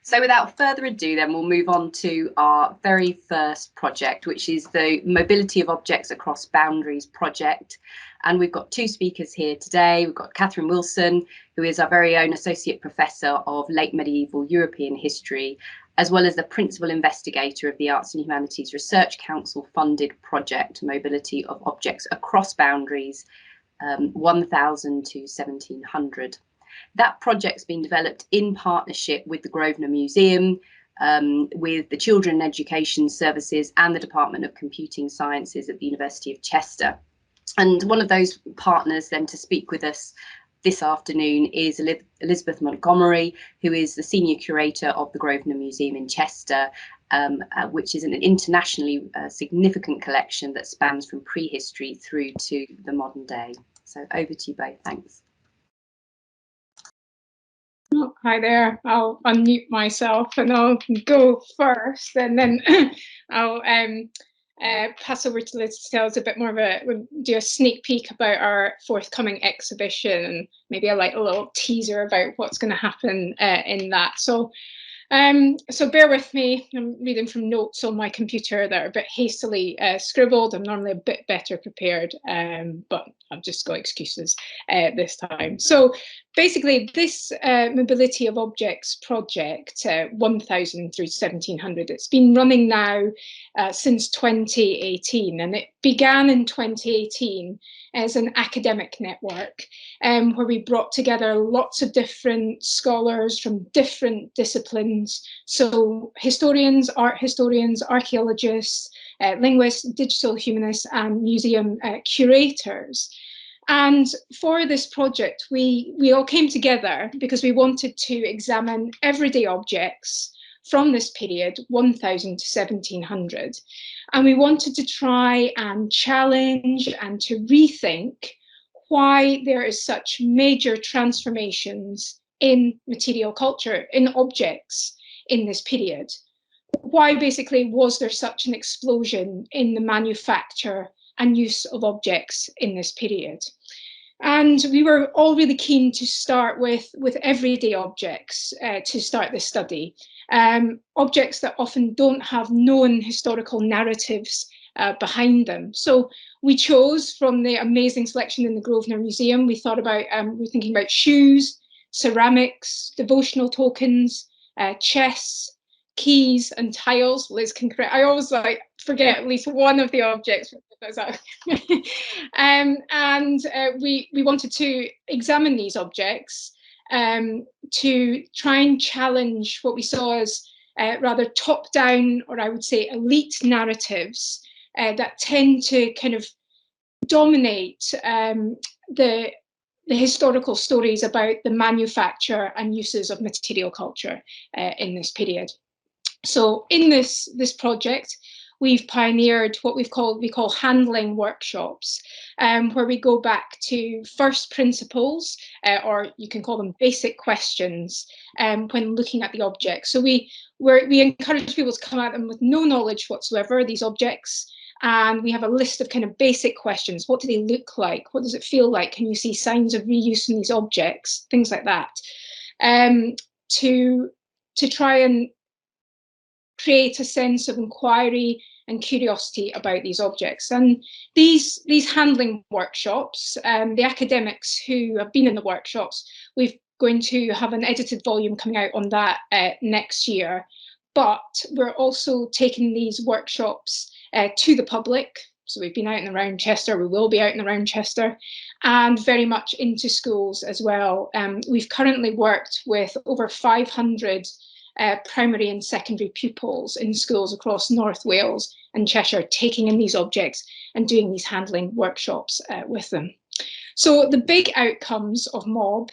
So without further ado, then we'll move on to our very first project, which is the Mobility of Objects Across Boundaries project. And we've got two speakers here today. We've got Katherine Wilson, who is our very own Associate Professor of Late Medieval European History, as well as the Principal Investigator of the Arts and Humanities Research Council funded project, Mobility of Objects Across Boundaries, 1000 to 1700. That project's been developed in partnership with the Grosvenor Museum, with the Children Education Services and the Department of Computing Sciences at the University of Chester. And one of those partners then to speak with us this afternoon is Liz Montgomery, who is the Senior Curator of the Grosvenor Museum in Chester, which is an internationally significant collection that spans from prehistory through to the modern day. So over to you both, thanks. Oh, hi there. I'll unmute myself and I'll go first, and then I'll pass over to Liz to tell us a bit more do a sneak peek about our forthcoming exhibition, and maybe a little teaser about what's going to happen in that. So bear with me. I'm reading from notes on my computer that are a bit hastily scribbled. I'm normally a bit better prepared, but I've just got excuses this time. So basically, this Mobility of Objects project, 1000 through 1700, it's been running now since 2018, and it began in 2018 as an academic network where we brought together lots of different scholars from different disciplines. So historians, art historians, archaeologists, linguists, digital humanists, and museum curators. And for this project, we all came together because we wanted to examine everyday objects from this period, 1000 to 1700. And we wanted to try and challenge and to rethink why there is such major transformations in material culture, in objects in this period. Why basically was there such an explosion in the manufacture and use of objects in this period? And we were all really keen to start with everyday objects to start this study. Objects that often don't have known historical narratives behind them. So we chose from the amazing selection in the Grosvenor Museum. We thought about, we're thinking about shoes, ceramics, devotional tokens, chests, keys and tiles. Liz can correct. I always forget at least one of the objects. We wanted to examine these objects to try and challenge what we saw as rather top-down, or I would say elite narratives that tend to kind of dominate the historical stories about the manufacture and uses of material culture in this period. So in this project, we've pioneered what we call handling workshops, where we go back to first principles, or you can call them basic questions, when looking at the objects. So we encourage people to come at them with no knowledge whatsoever, these objects, and we have a list of kind of basic questions. What do they look like? What does it feel like? Can you see signs of reuse in these objects? Things like that. To try and create a sense of inquiry and curiosity about these objects. And these handling workshops, the academics who have been in the workshops, we're going to have an edited volume coming out on that next year. But we're also taking these workshops to the public. So we've been out and around Chester, we will be out and around Chester, and very much into schools as well. We've currently worked with over 500 primary and secondary pupils in schools across North Wales and Cheshire, taking in these objects and doing these handling workshops with them. So the big outcomes of MOB,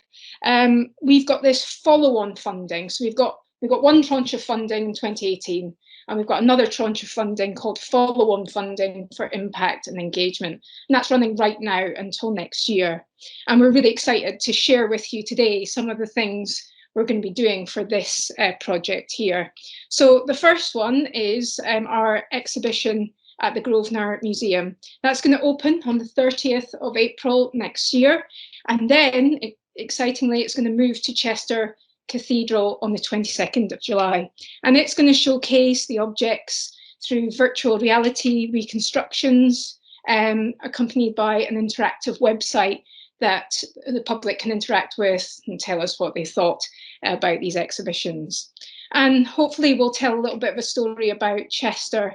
we've got this follow-on funding. So we've got one tranche of funding in 2018, and we've got another tranche of funding called follow-on funding for impact and engagement. And that's running right now until next year. And we're really excited to share with you today some of the things we're going to be doing for this project here. So the first one is our exhibition at the Grosvenor Museum. That's going to open on the 30th of April next year. And then, excitingly, it's going to move to Chester Cathedral on the 22nd of July. And it's going to showcase the objects through virtual reality reconstructions, accompanied by an interactive website that the public can interact with and tell us what they thought about these exhibitions. And hopefully we'll tell a little bit of a story about Chester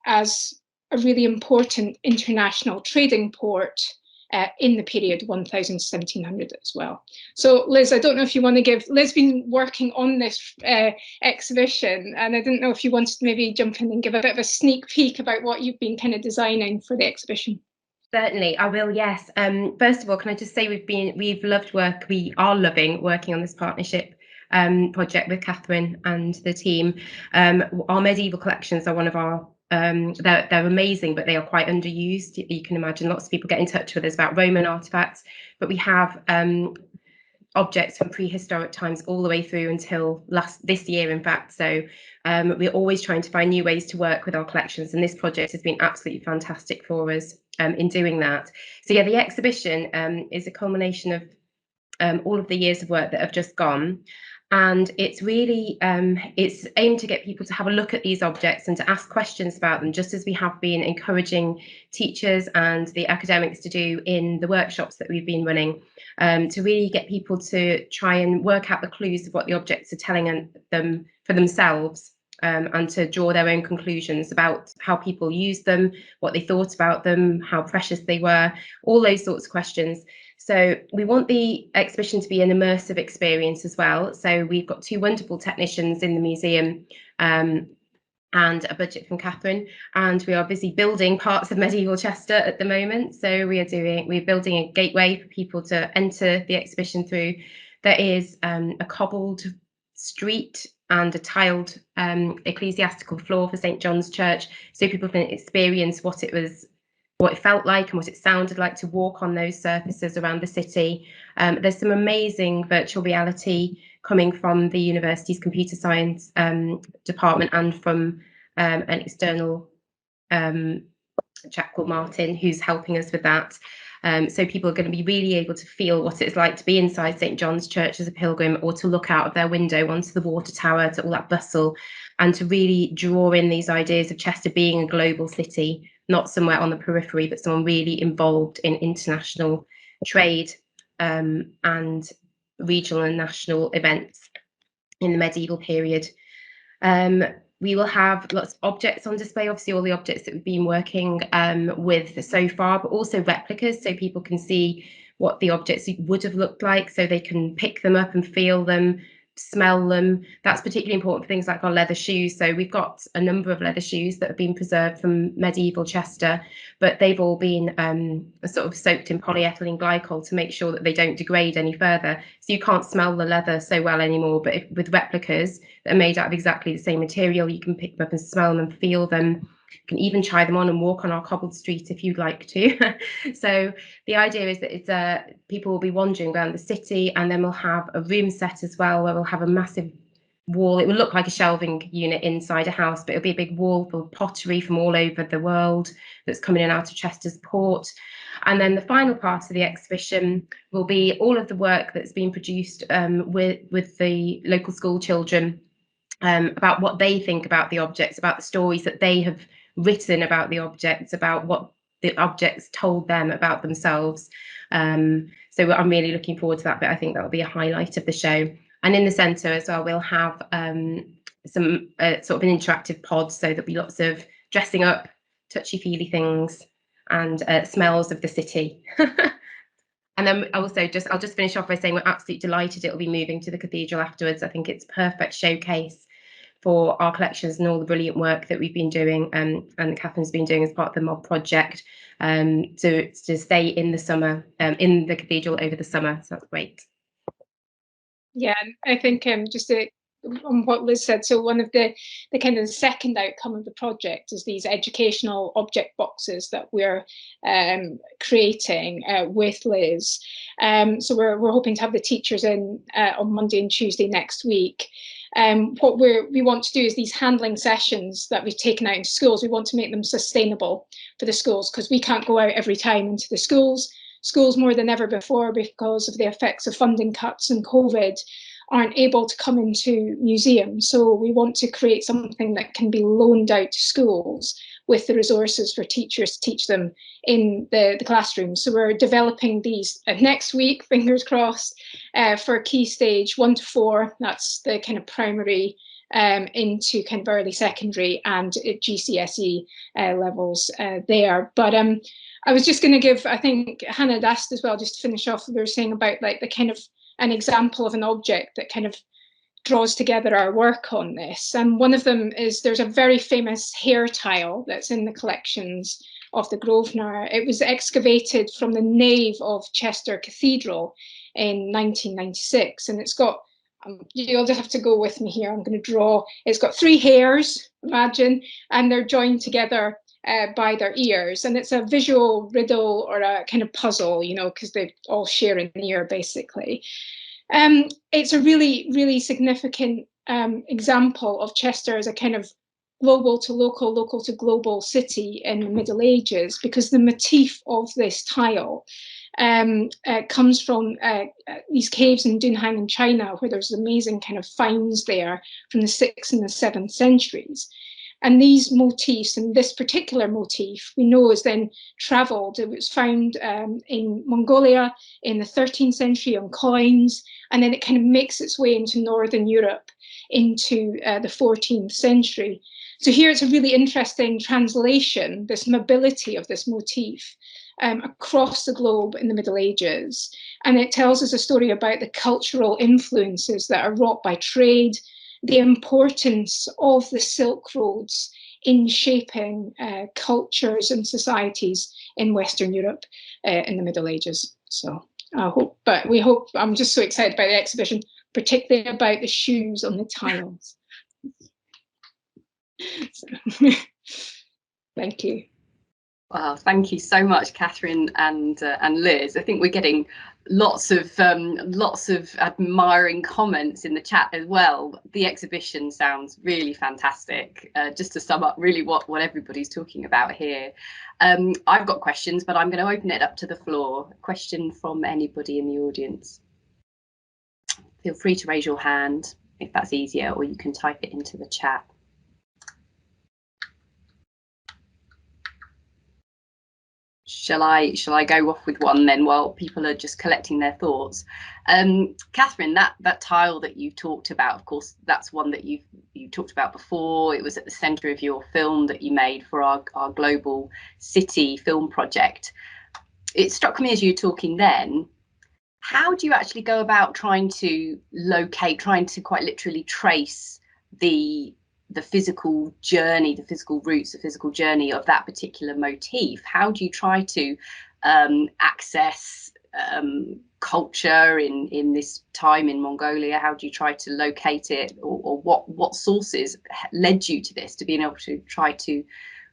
as a really important international trading port in the period 1700 as well. So Liz, I don't know if you want to give, Liz been working on this exhibition, and I didn't know if you wanted to maybe jump in and give a bit of a sneak peek about what you've been kind of designing for the exhibition. Certainly, I will, yes. First of all, can I just say we are loving working on this partnership project with Katherine and the team. Our medieval collections are one of our they're amazing, but they are quite underused. You can imagine lots of people get in touch with us about Roman artifacts, but we have objects from prehistoric times all the way through until this year, in fact. So we're always trying to find new ways to work with our collections, and this project has been absolutely fantastic for us in doing that. So yeah, the exhibition is a culmination of all of the years of work that have just gone. And it's really, it's aimed to get people to have a look at these objects and to ask questions about them, just as we have been encouraging teachers and the academics to do in the workshops that we've been running, to really get people to try and work out the clues of what the objects are telling them for themselves, and to draw their own conclusions about how people used them, what they thought about them, how precious they were, all those sorts of questions. So we want the exhibition to be an immersive experience as well. So we've got 2 wonderful technicians in the museum and a budget from Katherine, and we are busy building parts of medieval Chester at the moment. So we're building a gateway for people to enter the exhibition through. There is a cobbled street and a tiled ecclesiastical floor for St John's Church, so people can experience what it felt like and what it sounded like to walk on those surfaces around the city. There's some amazing virtual reality coming from the university's computer science department and from an external chap called Martin, who's helping us with that. So people are going to be really able to feel what it's like to be inside St John's Church as a pilgrim, or to look out of their window onto the water tower, to all that bustle, and to really draw in these ideas of Chester being a global city, not somewhere on the periphery, but someone really involved in international trade and regional and national events in the medieval period. We will have lots of objects on display, obviously all the objects that we've been working with so far, but also replicas, so people can see what the objects would have looked like, so they can pick them up and feel them, smell them. That's particularly important for things like our leather shoes. So we've got a number of leather shoes that have been preserved from medieval Chester, but they've all been sort of soaked in polyethylene glycol to make sure that they don't degrade any further. So you can't smell the leather so well anymore, but with replicas that are made out of exactly the same material, you can pick them up and smell them and feel them. You can even try them on and walk on our cobbled street if you'd like to. So the idea is that it's people will be wandering around the city, and then we'll have a room set as well where we'll have a massive wall. It will look like a shelving unit inside a house, but it'll be a big wall full of pottery from all over the world that's coming in and out of Chester's port. And then the final part of the exhibition will be all of the work that's been produced with the local school children, about what they think about the objects, about the stories that they have written about the objects, about what the objects told them about themselves. So I'm really looking forward to that bit. I think that will be a highlight of the show. And in the centre as well, we'll have some sort of an interactive pod, so there'll be lots of dressing up, touchy-feely things, and smells of the city. And then I'll just finish off by saying we're absolutely delighted it'll be moving to the cathedral afterwards. I think it's a perfect showcase for our collections and all the brilliant work that we've been doing, and Katherine's been doing as part of the MOB project, to stay in the summer, in the cathedral over the summer. So that's great. Yeah, I think just on what Liz said, so one of the kind of the second outcome of the project is these educational object boxes that we're creating with Liz. So we're hoping to have the teachers in on Monday and Tuesday next week. What we want to do is these handling sessions that we've taken out into schools, we want to make them sustainable for the schools, because we can't go out every time into the schools. schools more than ever before, because of the effects of funding cuts and COVID, aren't able to come into museums. So we want to create something that can be loaned out to schools with the resources for teachers to teach them in the classroom. So we're developing these next week, fingers crossed, for key stage 1 to 4. That's the kind of primary into kind of early secondary and GCSE levels there. But I was just going to give, I think Hannah had asked as well, just to finish off, we were saying about like the kind of an example of an object that kind of draws together our work on this. And one of them is, there's a very famous hair tile that's in the collections of the Grosvenor. It was excavated from the nave of Chester Cathedral in 1996, and it's got, you'll just have to go with me here, I'm going to draw, it's got 3 hairs, imagine, and they're joined together by their ears, and it's a visual riddle or a kind of puzzle, you know, because they all share an ear basically. It's a really, really significant example of Chester as a kind of global to local, local to global city in the Middle Ages, because the motif of this tile comes from these caves in Dunhuang in China, where there's amazing kind of finds there from the 6th and the 7th centuries. And these motifs, and this particular motif, we know is then travelled. It was found in Mongolia in the 13th century on coins, and then it kind of makes its way into Northern Europe into the 14th century. So here it's a really interesting translation, this mobility of this motif across the globe in the Middle Ages. And it tells us a story about the cultural influences that are wrought by trade, the importance of the Silk Roads in shaping cultures and societies in Western Europe in the Middle Ages. So I hope, but we hope, I'm just so excited about the exhibition, particularly about the shoes on the tiles. So, thank you. Wow, thank you so much, Katherine and Liz. I think we're getting lots of admiring comments in the chat as well. The exhibition sounds really fantastic. Just to sum up, really what everybody's talking about here. I've got questions, but I'm going to open it up to the floor. A question from anybody in the audience. Feel free to raise your hand if that's easier, or you can type it into the chat. Shall I go off with one then while people are just collecting their thoughts? Katherine, that tile that you talked about, of course, that's one that you talked about before. It was at the centre of your film that you made for our global city film project. It struck me as you were talking then, how do you actually go about trying to locate, trying to quite literally trace the physical journey, the physical roots, the physical journey of that particular motif? How do you try to access culture in this time in Mongolia? How do you try to locate it, or what sources led you to this, to being able to try to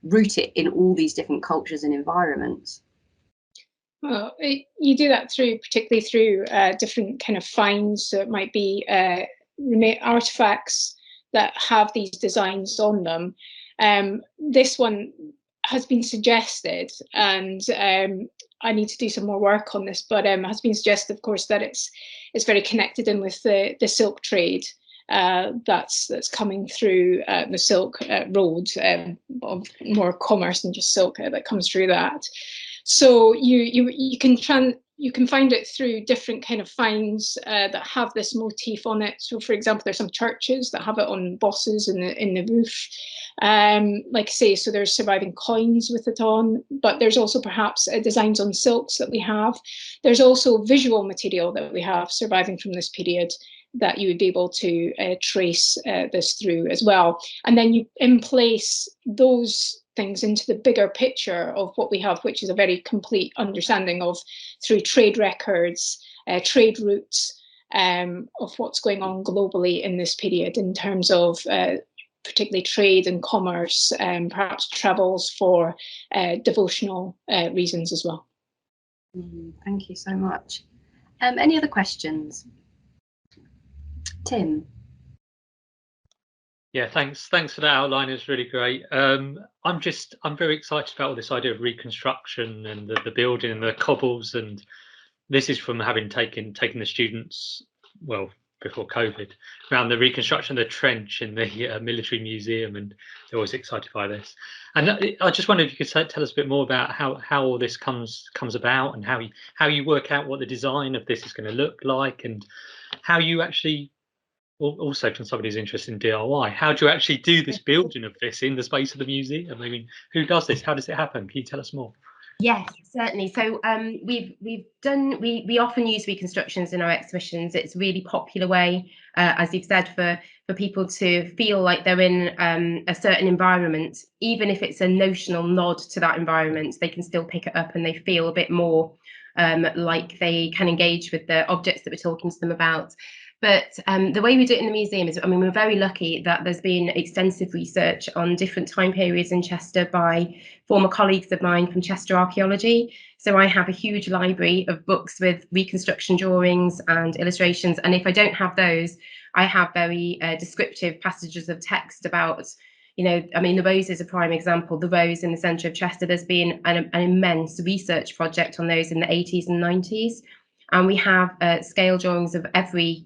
root it in all these different cultures and environments? Well, you do that particularly through different kind of finds. So it might be artifacts that have these designs on them. This one has been suggested, and I need to do some more work on this, but has been suggested, of course, that it's very connected in with the silk trade that's coming through the Silk Road, of more commerce than just silk that comes through that. So you can find it through different kind of finds that have this motif on it. So, for example, there's some churches that have it on bosses in the roof. Like I say, so there's surviving coins with it on, but there's also perhaps designs on silks that we have. There's also visual material that we have surviving from this period that you would be able to trace this through as well. And then you place those things into the bigger picture of what we have, which is a very complete understanding of, through trade records, trade routes, of what's going on globally in this period in terms of particularly trade and commerce, perhaps travels for devotional reasons as well. Thank you so much. Any other questions? Tim? Yeah, thanks for that outline. It's really great. I'm very excited about all this idea of reconstruction and the building and the cobbles, and this is from having taken the students, well, before COVID, around the reconstruction of the trench in the military museum, and they're always excited by this. And I just wonder if you could tell us a bit more about how all this comes about, and how you work out what the design of this is going to look like, and how you actually, also from somebody who's interested in DIY, how do you actually do this building of this in the space of the museum? I mean, who does this? How does it happen? Can you tell us more? Yes, certainly. So we often use reconstructions in our exhibitions. It's a really popular way, as you've said, for people to feel like they're in a certain environment. Even if it's a notional nod to that environment, they can still pick it up and they feel a bit more like they can engage with the objects that we're talking to them about. But the way we do it in the museum is, I mean, we're very lucky that there's been extensive research on different time periods in Chester by former colleagues of mine from Chester Archaeology. So I have a huge library of books with reconstruction drawings and illustrations. And if I don't have those, I have very descriptive passages of text about, you know, I mean, the Rose is a prime example. The Rose in the centre of Chester, there's been an immense research project on those in the 80s and 90s. And we have scale drawings of every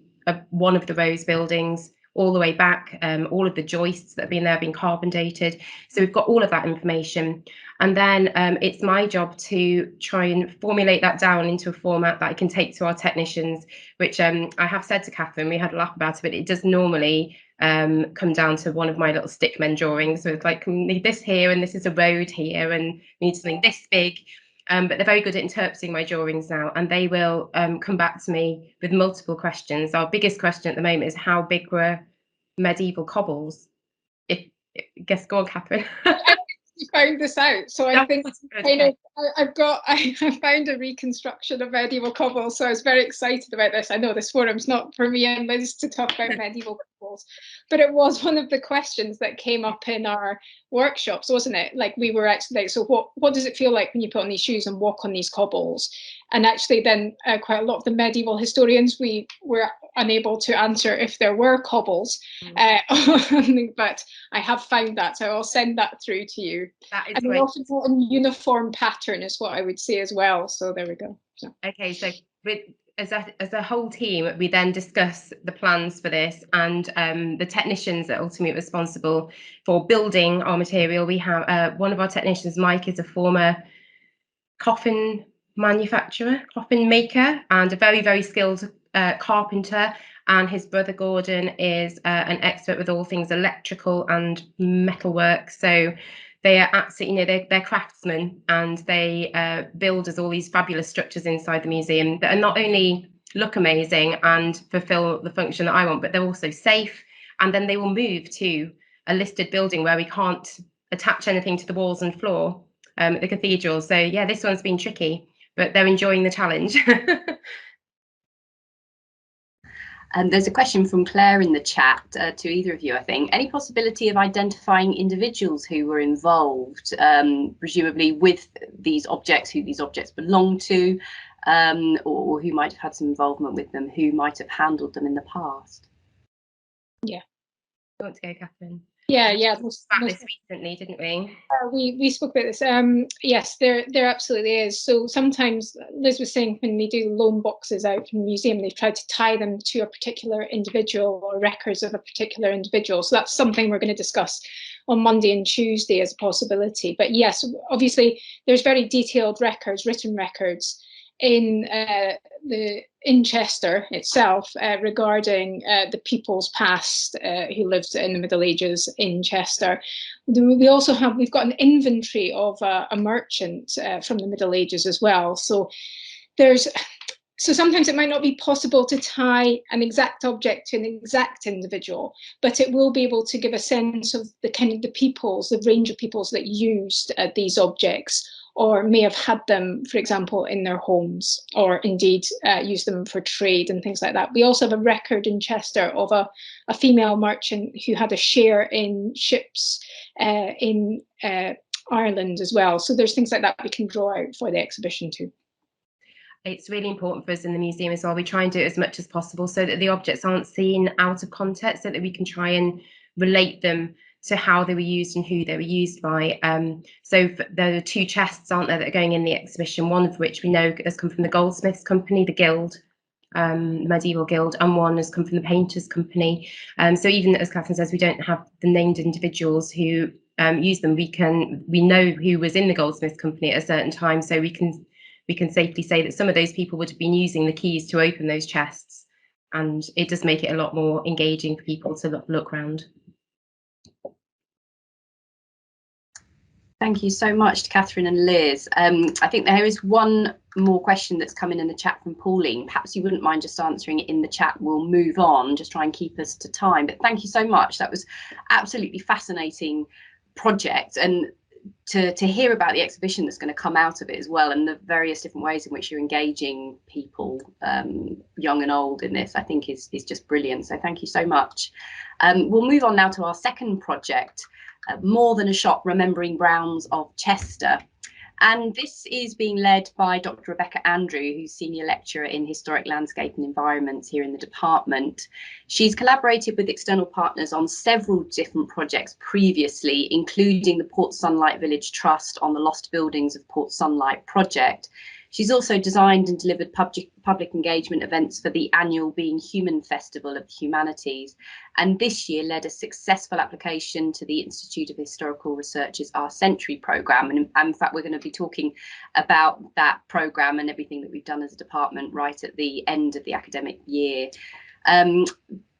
one of the Rose buildings, all the way back, all of the joists that have been there have been carbon dated. So we've got all of that information. And then it's my job to try and formulate that down into a format that I can take to our technicians, which I have said to Katherine, we had a laugh about it, but it does normally come down to one of my little stickmen drawings. So it's like, we need this here, and this is a road here, and we need something this big. But they're very good at interpreting my drawings now, and they will come back to me with multiple questions. Our biggest question at the moment is, how big were medieval cobbles? Guess, go on, Katherine. You found this out, so I think I found a reconstruction of medieval cobbles, so I was very excited about this. I know this forum's not for me and Liz to talk about medieval cobbles, but it was one of the questions that came up in our workshops, wasn't it? Like, we were actually like, so what does it feel like when you put on these shoes and walk on these cobbles? And actually then quite a lot of the medieval historians, we were unable to answer if there were cobbles, but I have found that, so I'll send that through to you. That is and great. also a uniform pattern is what I would say as well, so there we go. So. Okay, so as a whole team, we then discuss the plans for this, and the technicians that are ultimately responsible for building our material. We have one of our technicians, Mike, is a former coffin manufacturer, coffin maker, and a very, very skilled carpenter. And his brother Gordon is an expert with all things electrical and metalwork. So they are absolutely, you know, they're craftsmen, and they build us all these fabulous structures inside the museum that are not only look amazing and fulfill the function that I want, but they're also safe. And then they will move to a listed building where we can't attach anything to the walls and floor at the cathedral. So yeah, this one's been tricky, but they're enjoying the challenge. There's a question from Claire in the chat to either of you, I think. Any possibility of identifying individuals who were involved, presumably with these objects, who these objects belong to, or who might have had some involvement with them, who might have handled them in the past? Yeah. You want to go, Katherine? Yeah. We talked about this recently, didn't we? We spoke about this. Yes, there absolutely is. So sometimes, Liz was saying, when they do loan boxes out from the museum, they've tried to tie them to a particular individual or records of a particular individual. So that's something we're going to discuss on Monday and Tuesday as a possibility. But yes, obviously, there's very detailed records, written records, in Chester itself regarding the people's past who lived in the Middle Ages in Chester. We also we've got an inventory of a merchant from the Middle Ages as well. So sometimes it might not be possible to tie an exact object to an exact individual, but it will be able to give a sense of the kind of the range of peoples that used these objects, or may have had them, for example, in their homes, or indeed use them for trade and things like that. We also have a record in Chester of a female merchant who had a share in ships in Ireland as well. So there's things like that we can draw out for the exhibition too. It's really important for us in the museum as well. We try and do it as much as possible so that the objects aren't seen out of context, so that we can try and relate them to how they were used and who they were used by. So there are 2 chests, aren't there, that are going in the exhibition, one of which we know has come from the Goldsmiths Company, the Guild, medieval guild, and one has come from the Painters Company. So even as Katherine says, we don't have the named individuals who use them. We know who was in the Goldsmiths Company at a certain time, so we can safely say that some of those people would have been using the keys to open those chests, and it does make it a lot more engaging for people to look around. Thank you so much to Katherine and Liz. I think there is one more question that's come in the chat from Pauline. Perhaps you wouldn't mind just answering it in the chat. We'll move on, just try and keep us to time. But thank you so much. That was absolutely fascinating project, and to hear about the exhibition that's going to come out of it as well, and the various different ways in which you're engaging people, young and old, in this, I think is just brilliant. So thank you so much. We'll move on now to our second project, More Than a Shop, Remembering Browns of Chester. And this is being led by Dr. Rebecca Andrew, who's Senior Lecturer in Historic Landscape and Environments here in the department. She's collaborated with external partners on several different projects previously, including the Port Sunlight Village Trust on the Lost Buildings of Port Sunlight project. She's also designed and delivered public engagement events for the annual Being Human Festival of the Humanities, and this year led a successful application to the Institute of Historical Research's Our Century programme. And in fact, we're going to be talking about that programme and everything that we've done as a department right at the end of the academic year.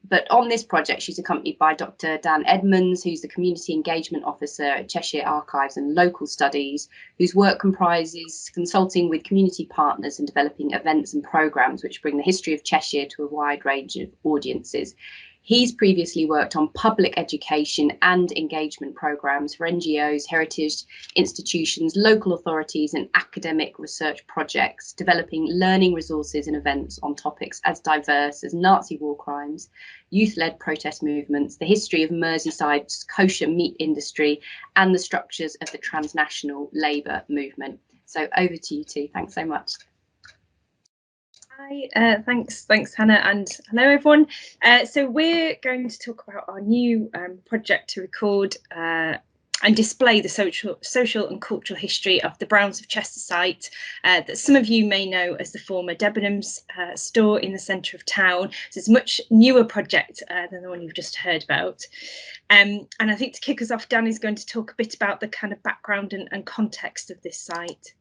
But on this project, she's accompanied by Dr. Dan Edmonds, who's the Community Engagement Officer at Cheshire Archives and Local Studies, whose work comprises consulting with community partners and developing events and programmes which bring the history of Cheshire to a wide range of audiences. He's previously worked on public education and engagement programmes for NGOs, heritage institutions, local authorities and academic research projects, developing learning resources and events on topics as diverse as Nazi war crimes, youth-led protest movements, the history of Merseyside's kosher meat industry and the structures of the transnational labour movement. So over to you two. Thanks so much. Hi, thanks Hannah, and hello everyone. So we're going to talk about our new project to record and display the social and cultural history of the Browns of Chester site that some of you may know as the former Debenhams store in the centre of town. So it's a much newer project than the one you've just heard about. And I think to kick us off, Dan is going to talk a bit about the kind of background and context of this site.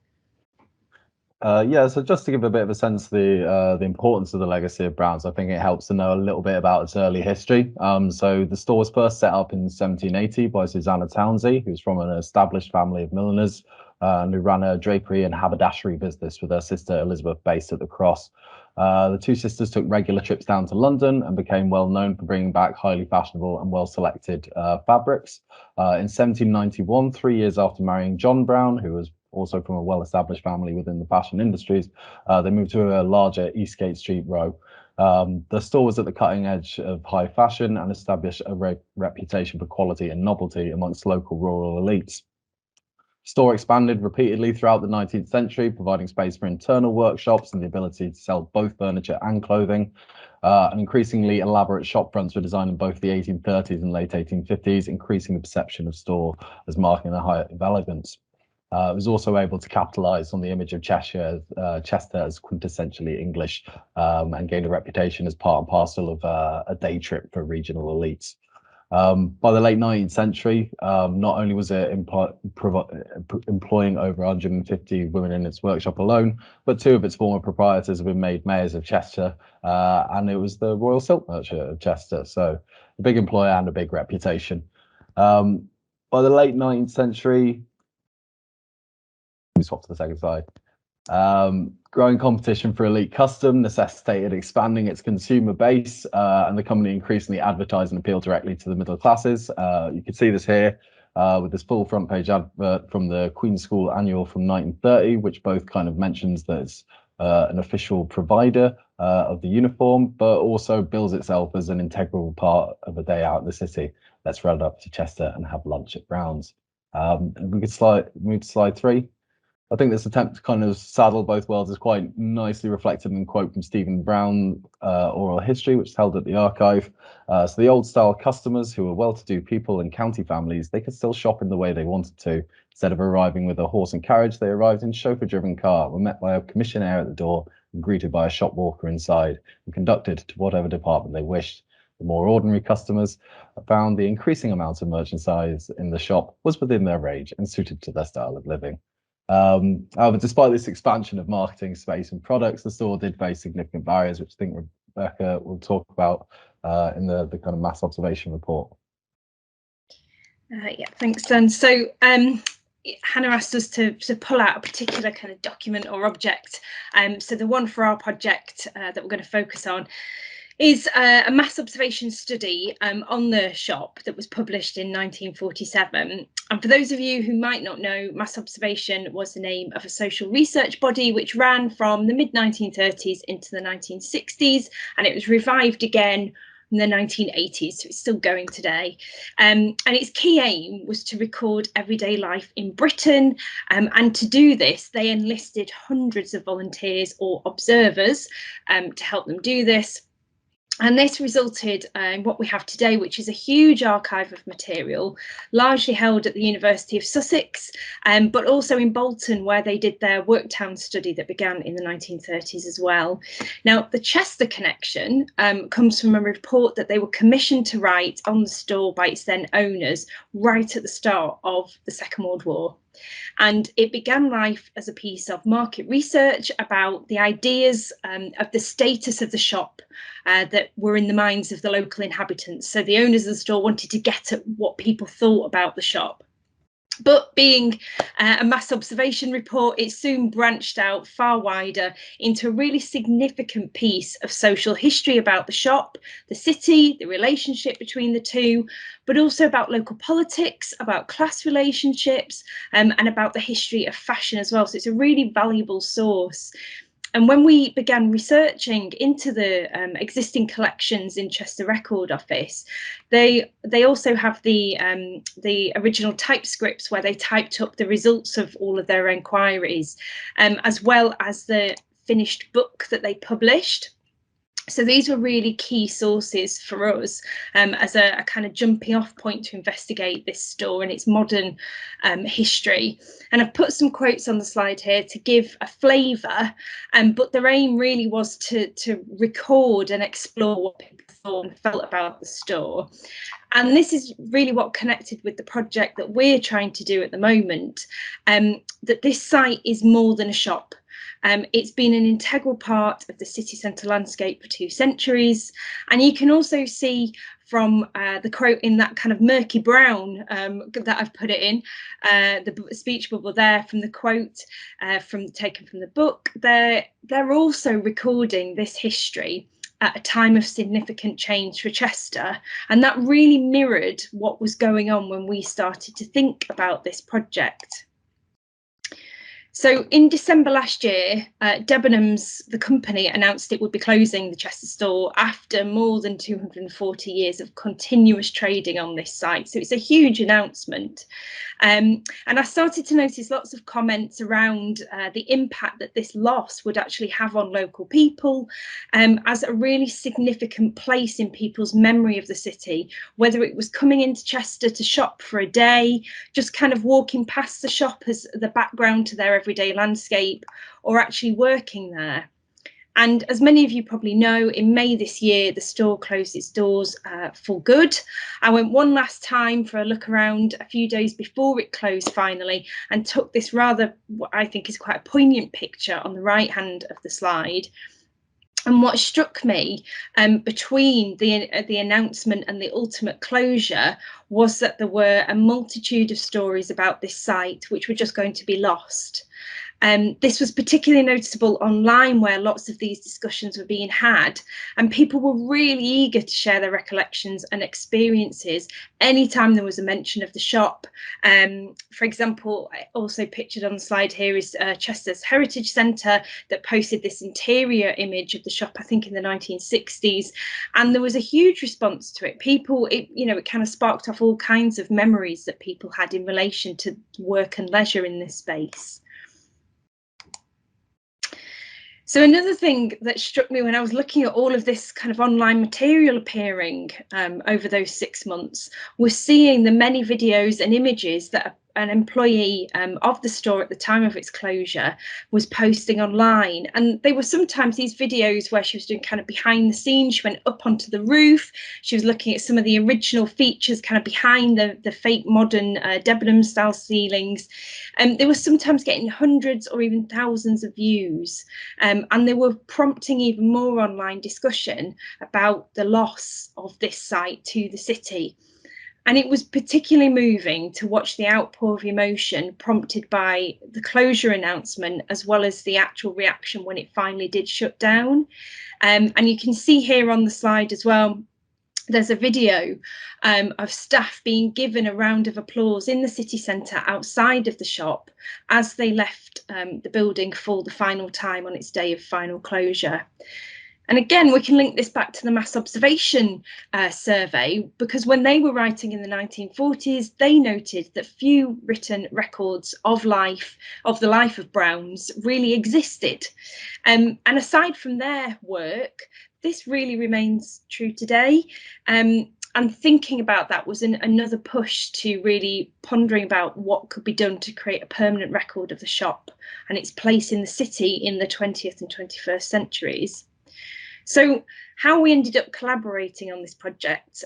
Yeah, so just to give a bit of a sense of the importance of the legacy of Browns, I think it helps to know a little bit about its early history. So the store was first set up in 1780 by Susanna Townsey, who's from an established family of milliners and who ran a drapery and haberdashery business with her sister Elizabeth based at the Cross. The two sisters took regular trips down to London and became well known for bringing back highly fashionable and well selected fabrics. In 1791, 3 years after marrying John Brown, who was also from a well-established family within the fashion industries, they moved to a larger Eastgate Street row. The store was at the cutting edge of high fashion and established a reputation for quality and novelty amongst local rural elites. The store expanded repeatedly throughout the 19th century, providing space for internal workshops and the ability to sell both furniture and clothing. And increasingly elaborate shop fronts were designed in both the 1830s and late 1850s, increasing the perception of store as marking a height of elegance. It was also able to capitalise on the image of Chester as quintessentially English, and gained a reputation as part and parcel of a day trip for regional elites. By the late 19th century, not only was it employing over 150 women in its workshop alone, but two of its former proprietors have been made mayors of Chester, and it was the Royal Silk Merchant of Chester, so a big employer and a big reputation. By the late 19th century, we swap to the second slide. Growing competition for elite custom necessitated expanding its consumer base, and the company increasingly advertised and appealed directly to the middle classes. You can see this here with this full front page advert from the Queen's School Annual from 1930, which both kind of mentions that it's an official provider of the uniform, but also bills itself as an integral part of a day out in the city. Let's run up to Chester and have lunch at Brown's. We could move to slide 3. I think this attempt to kind of saddle both worlds is quite nicely reflected in a quote from Stephen Brown, Oral History, which is held at the archive. So the old style customers, who were well-to-do people and county families, they could still shop in the way they wanted to. Instead of arriving with a horse and carriage, they arrived in chauffeur-driven car, were met by a commissionaire at the door and greeted by a shop walker inside, and conducted to whatever department they wished. The more ordinary customers found the increasing amount of merchandise in the shop was within their range and suited to their style of living. However, despite this expansion of marketing space and products, the store did face significant barriers, which I think Rebecca will talk about in the kind of mass observation report. Yeah, thanks, Dan. So Hannah asked us to pull out a particular kind of document or object. So the one for our project that we're going to focus on is a mass observation study on the shop that was published in 1947. And for those of you who might not know, mass observation was the name of a social research body which ran from the mid-1930s into the 1960s, and it was revived again in the 1980s, so it's still going today. And its key aim was to record everyday life in Britain, and to do this they enlisted hundreds of volunteers or observers to help them do this. And this resulted in what we have today, which is a huge archive of material, largely held at the University of Sussex, but also in Bolton, where they did their Worktown study that began in the 1930s as well. Now, the Chester connection comes from a report that they were commissioned to write on the store by its then owners right at the start of the Second World War. And it began life as a piece of market research about the ideas of the status of the shop that were in the minds of the local inhabitants. So the owners of the store wanted to get at what people thought about the shop. But being a mass observation report, it soon branched out far wider into a really significant piece of social history about the shop, the city, the relationship between the two, but also about local politics, about class relationships, and about the history of fashion as well. So it's a really valuable source. And when we began researching into the existing collections in Chester Record Office, they also have the original typescripts where they typed up the results of all of their inquiries, as well as the finished book that they published. So these were really key sources for us as a kind of jumping off point to investigate this store and its modern history. And I've put some quotes on the slide here to give a flavour, but their aim really was to record and explore what people thought and felt about the store. And this is really what connected with the project that we're trying to do at the moment, that this site is more than a shop. It's been an integral part of the city centre landscape for 2 centuries. And you can also see from the quote in that kind of murky brown that I've put it in, the speech bubble there from the quote taken from the book, they're also recording this history at a time of significant change for Chester. And that really mirrored what was going on when we started to think about this project. So in December last year, Debenhams, the company, announced it would be closing the Chester store after more than 240 years of continuous trading on this site. So it's a huge announcement. And I started to notice lots of comments around the impact that this loss would actually have on local people, as a really significant place in people's memory of the city, whether it was coming into Chester to shop for a day, just kind of walking past the shop as the background to their everyday landscape, or actually working there. And as many of you probably know, in May this year, the store closed its doors for good. I went one last time for a look around a few days before it closed finally, and took this rather, what I think is quite a poignant picture on the right hand of the slide. And what struck me between the announcement and the ultimate closure was that there were a multitude of stories about this site which were just going to be lost. This was particularly noticeable online, where lots of these discussions were being had, and people were really eager to share their recollections and experiences anytime there was a mention of the shop. For example, also pictured on the slide here is Chester's Heritage Centre that posted this interior image of the shop, I think in the 1960s, and there was a huge response to it. People, it kind of sparked off all kinds of memories that people had in relation to work and leisure in this space. So another thing that struck me when I was looking at all of this kind of online material appearing over those 6 months was seeing the many videos and images that an employee of the store at the time of its closure was posting online. And they were sometimes these videos where she was doing kind of behind the scenes. She went up onto the roof. She was looking at some of the original features kind of behind the fake modern Debenham style ceilings. They were sometimes getting hundreds or even thousands of views. And they were prompting even more online discussion about the loss of this site to the city. And it was particularly moving to watch the outpour of emotion prompted by the closure announcement, as well as the actual reaction when it finally did shut down. And you can see here on the slide as well, there's a video of staff being given a round of applause in the city centre outside of the shop as they left the building for the final time on its day of final closure. And again, we can link this back to the mass observation survey, because when they were writing in the 1940s, they noted that few written records of the life of Browns really existed. And aside from their work, this really remains true today. And thinking about that was another push to really pondering about what could be done to create a permanent record of the shop and its place in the city in the 20th and 21st centuries. So how we ended up collaborating on this project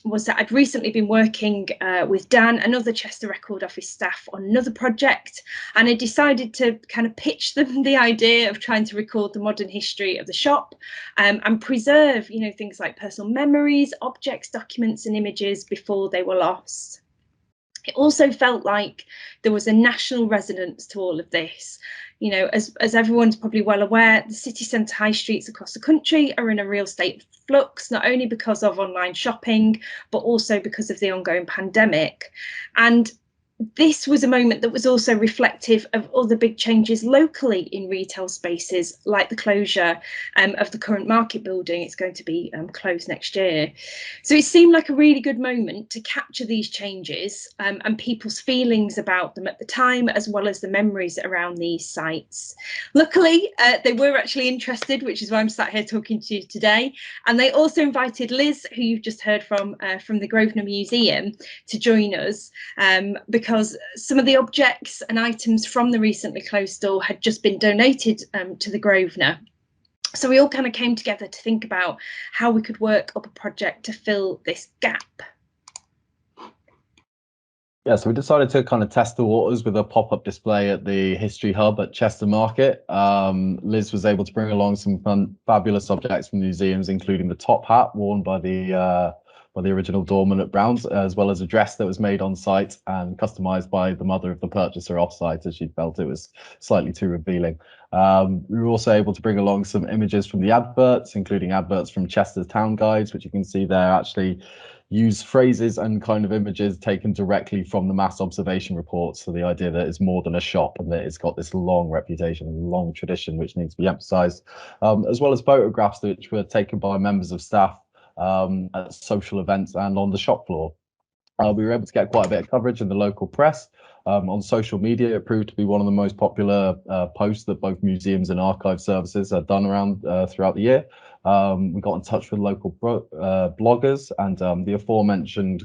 was that I'd recently been working with Dan and other Chester Record Office staff on another project, and I decided to kind of pitch them the idea of trying to record the modern history of the shop and preserve, you know, things like personal memories, objects, documents and images before they were lost. It also felt like there was a national resonance to all of this. You know, as everyone's probably well aware, the city centre high streets across the country are in a real state of flux, not only because of online shopping, but also because of the ongoing pandemic. And this was a moment that was also reflective of other big changes locally in retail spaces, like the closure of the current market building. It's going to be closed next year. So it seemed like a really good moment to capture these changes and people's feelings about them at the time, as well as the memories around these sites. Luckily, they were actually interested, which is why I'm sat here talking to you today. And they also invited Liz, who you've just heard from the Grosvenor Museum, to join us because some of the objects and items from the recently closed store had just been donated to the Grosvenor. So we all kind of came together to think about how we could work up a project to fill this gap. Yeah, so we decided to kind of test the waters with a pop-up display at the History Hub at Chester Market. Liz was able to bring along some fabulous objects from museums, including the top hat worn by the original doorman at Brown's, as well as a dress that was made on site and customized by the mother of the purchaser off site, as she felt it was slightly too revealing. We were also able to bring along some images from the adverts, including adverts from Chester's town guides, which you can see there actually use phrases and kind of images taken directly from the mass observation reports. So the idea that it's more than a shop and that it's got this long reputation and long tradition, which needs to be emphasized, as well as photographs which were taken by members of staff at social events and on the shop floor. We were able to get quite a bit of coverage in the local press. On social media, it proved to be one of the most popular posts that both museums and archive services have done around throughout the year. We got in touch with local bloggers, and the aforementioned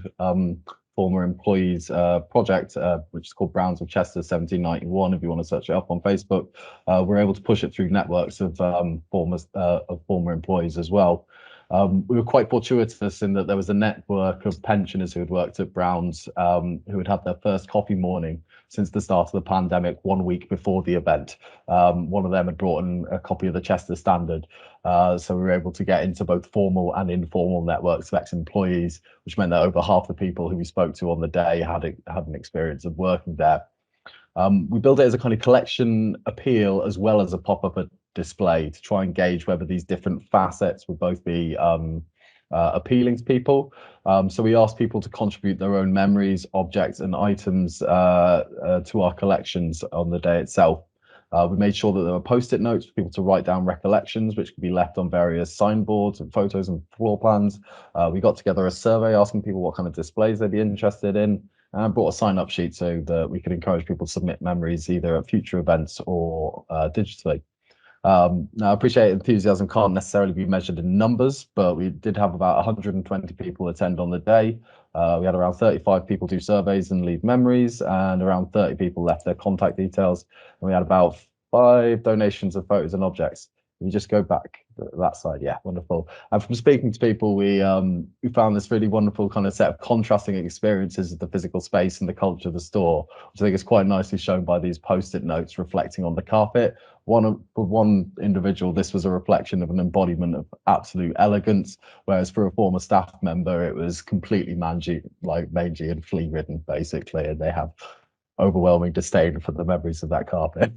former employees project, which is called Browns of Chester 1791, if you want to search it up on Facebook. We're able to push it through networks of former employees as well. We were quite fortuitous in that there was a network of pensioners who had worked at Brown's who had had their first coffee morning since the start of the pandemic 1 week before the event. One of them had brought in a copy of the Chester Standard, so we were able to get into both formal and informal networks of ex-employees, which meant that over half the people who we spoke to on the day had an experience of working there. We built it as a kind of collection appeal as well as a pop-up display to try and gauge whether these different facets would both be appealing to people. So we asked people to contribute their own memories, objects and items to our collections on the day itself. We made sure that there were post-it notes for people to write down recollections, which could be left on various signboards and photos and floor plans. We got together a survey asking people what kind of displays they'd be interested in, and I brought a sign-up sheet so that we could encourage people to submit memories either at future events or digitally. Now, I appreciate enthusiasm can't necessarily be measured in numbers, but we did have about 120 people attend on the day. We had around 35 people do surveys and leave memories, and around 30 people left their contact details. And we had about 5 donations of photos and objects. You just go back that side, yeah, wonderful. And from speaking to people, we found this really wonderful kind of set of contrasting experiences of the physical space and the culture of the store, which I think is quite nicely shown by these post-it notes reflecting on the carpet. For one individual, this was a reflection of an embodiment of absolute elegance, whereas for a former staff member, it was completely mangy and flea-ridden, basically, and they have overwhelming disdain for the memories of that carpet.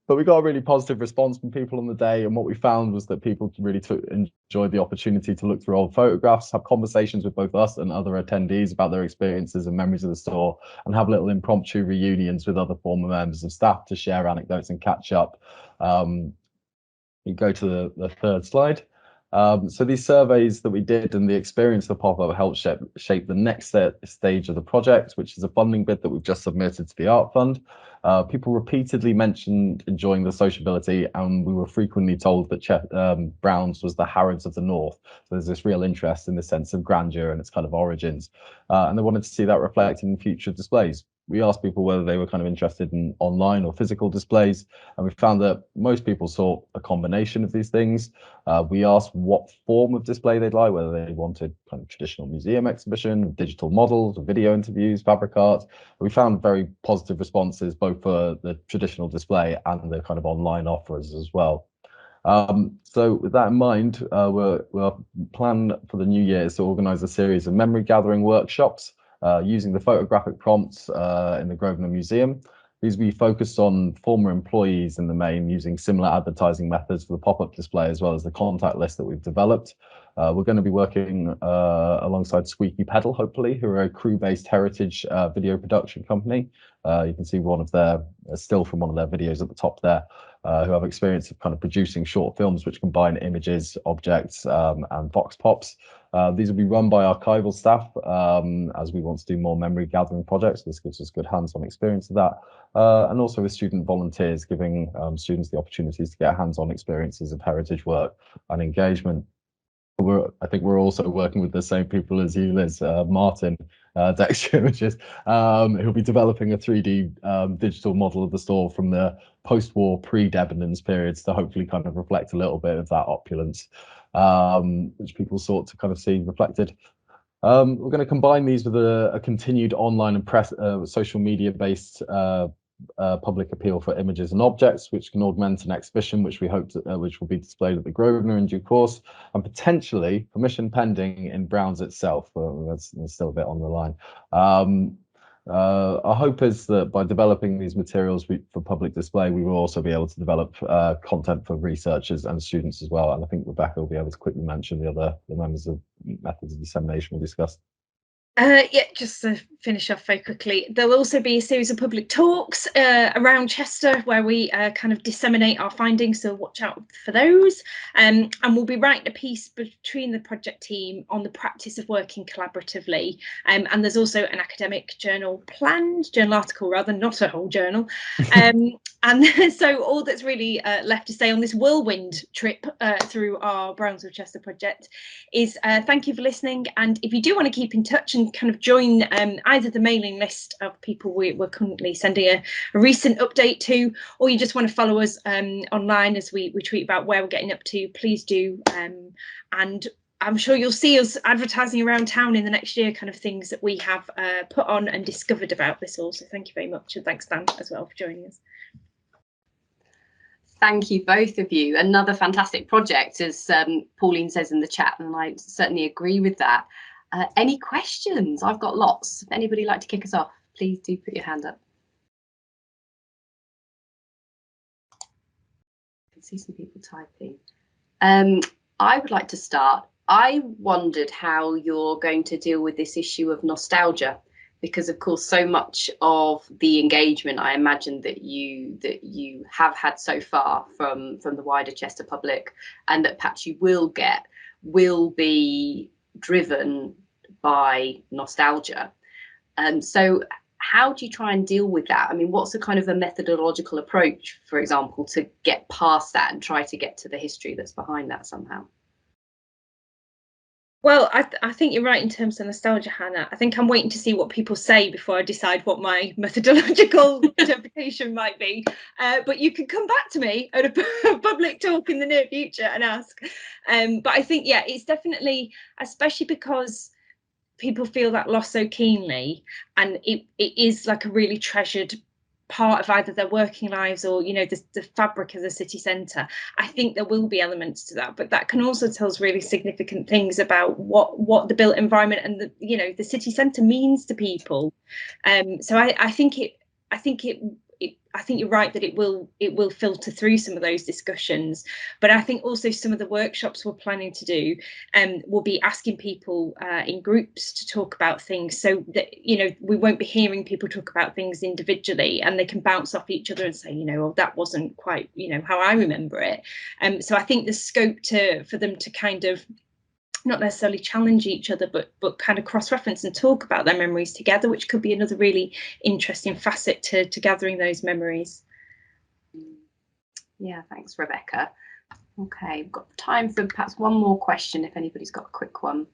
But we got a really positive response from people on the day, and what we found was that people really enjoyed the opportunity to look through old photographs, have conversations with both us and other attendees about their experiences and memories of the store, and have little impromptu reunions with other former members of staff to share anecdotes and catch up. You go to the third slide. So these surveys that we did and the experience of the pop-up helped shape the next stage of the project, which is a funding bid that we've just submitted to the Art Fund. People repeatedly mentioned enjoying the sociability, and we were frequently told that Browns was the Harrods of the North. So there's this real interest in the sense of grandeur and its kind of origins. And they wanted to see that reflected in future displays. We asked people whether they were kind of interested in online or physical displays, and we found that most people saw a combination of these things. We asked what form of display they'd like, whether they wanted kind of traditional museum exhibition, digital models, video interviews, fabric art. We found very positive responses both for the traditional display and the kind of online offers as well. So with that in mind, we're plan for the new year is to organise a series of memory gathering workshops using the photographic prompts in the Grosvenor Museum. These will be focused on former employees in the main, using similar advertising methods for the pop-up display as well as the contact list that we've developed. We're going to be working alongside Squeaky Pedal, hopefully, who are a crew-based heritage video production company. You can see one of their still from one of their videos at the top there, who have experience of kind of producing short films which combine images, objects, and vox pops. These will be run by archival staff as we want to do more memory gathering projects. This gives us good hands-on experience of that. And also with student volunteers, giving students the opportunities to get hands-on experiences of heritage work and engagement. I think we're also working with the same people as you, Liz, Martin Dexter Images, who'll be developing a 3D digital model of the store from the post-war pre-Debenhams periods to hopefully kind of reflect a little bit of that opulence, which people sought to kind of see reflected. We're going to combine these with a continued online and social media based public appeal for images and objects, which can augment an exhibition which we hope to, which will be displayed at the Grosvenor in due course, and potentially permission pending in Browns itself. That's still a bit on the line. Our hope is that by developing these materials for public display, we will also be able to develop content for researchers and students as well. And I think Rebecca will be able to quickly mention the members of methods of dissemination we discussed. Yeah, just to finish off very quickly, there'll also be a series of public talks around Chester where we kind of disseminate our findings, so watch out for those. And we'll be writing a piece between the project team on the practice of working collaboratively. And there's also an academic journal article rather, not a whole journal. And so all that's really left to say on this whirlwind trip through our Browns of Chester project is thank you for listening. And if you do want to keep in touch and kind of join either the mailing list of people we're currently sending a recent update to, or you just want to follow us online as we tweet about where we're getting up to, please do. And I'm sure you'll see us advertising around town in the next year, kind of things that we have put on and discovered about this all. So thank you very much. And thanks, Dan, as well, for joining us. Thank you, both of you. Another fantastic project, as Pauline says in the chat, and I certainly agree with that. Any questions? I've got lots. If anybody would like to kick us off, please do put your hand up. I can see some people typing. I would like to start. I wondered how you're going to deal with this issue of nostalgia, because of course so much of the engagement I imagine that you have had so far from the wider Chester public, and that perhaps you will get, will be driven by nostalgia. So how do you try and deal with that? I mean, what's a kind of a methodological approach, for example, to get past that and try to get to the history that's behind that somehow? Well, I think you're right in terms of nostalgia, Hannah. I think I'm waiting to see what people say before I decide what my methodological interpretation might be. But you can come back to me at a public talk in the near future and ask. But I think, yeah, it's definitely, especially because people feel that loss so keenly, and it is like a really treasured part of either their working lives or, you know, the fabric of the city centre. I think there will be elements to that, but that can also tell us really significant things about what the built environment and the, you know, the city centre means to people. So I think you're right that it will filter through some of those discussions, but I think also some of the workshops we're planning to do will be asking people in groups to talk about things, so that, you know, we won't be hearing people talk about things individually, and they can bounce off each other and say, you know, well, that wasn't quite, you know, how I remember it. So I think there's scope for them to kind of not necessarily challenge each other, but kind of cross-reference and talk about their memories together, which could be another really interesting facet to gathering those memories. Yeah, thanks, Rebecca. Okay, we've got time for perhaps one more question if anybody's got a quick one.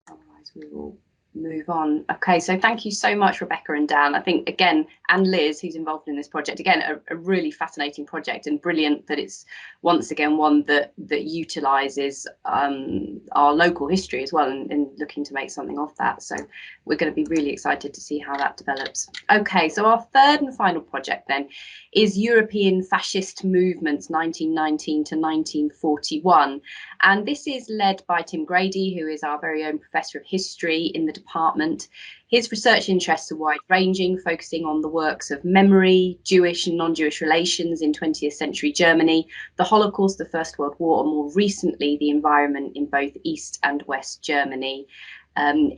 Otherwise, we will move on. Okay, so thank you so much, Rebecca and Dan. I think, again, and Liz, who's involved in this project, again, a really fascinating project, and brilliant that it's once again one that utilises our local history as well, and looking to make something of that. So we're going to be really excited to see how that develops. Okay, so our third and final project then is European Fascist Movements 1919 to 1941. And this is led by Tim Grady, who is our very own Professor of History in the department. His research interests are wide-ranging, focusing on the works of memory, Jewish and non-Jewish relations in 20th century Germany, the Holocaust, the First World War, and more recently, the environment in both East and West Germany.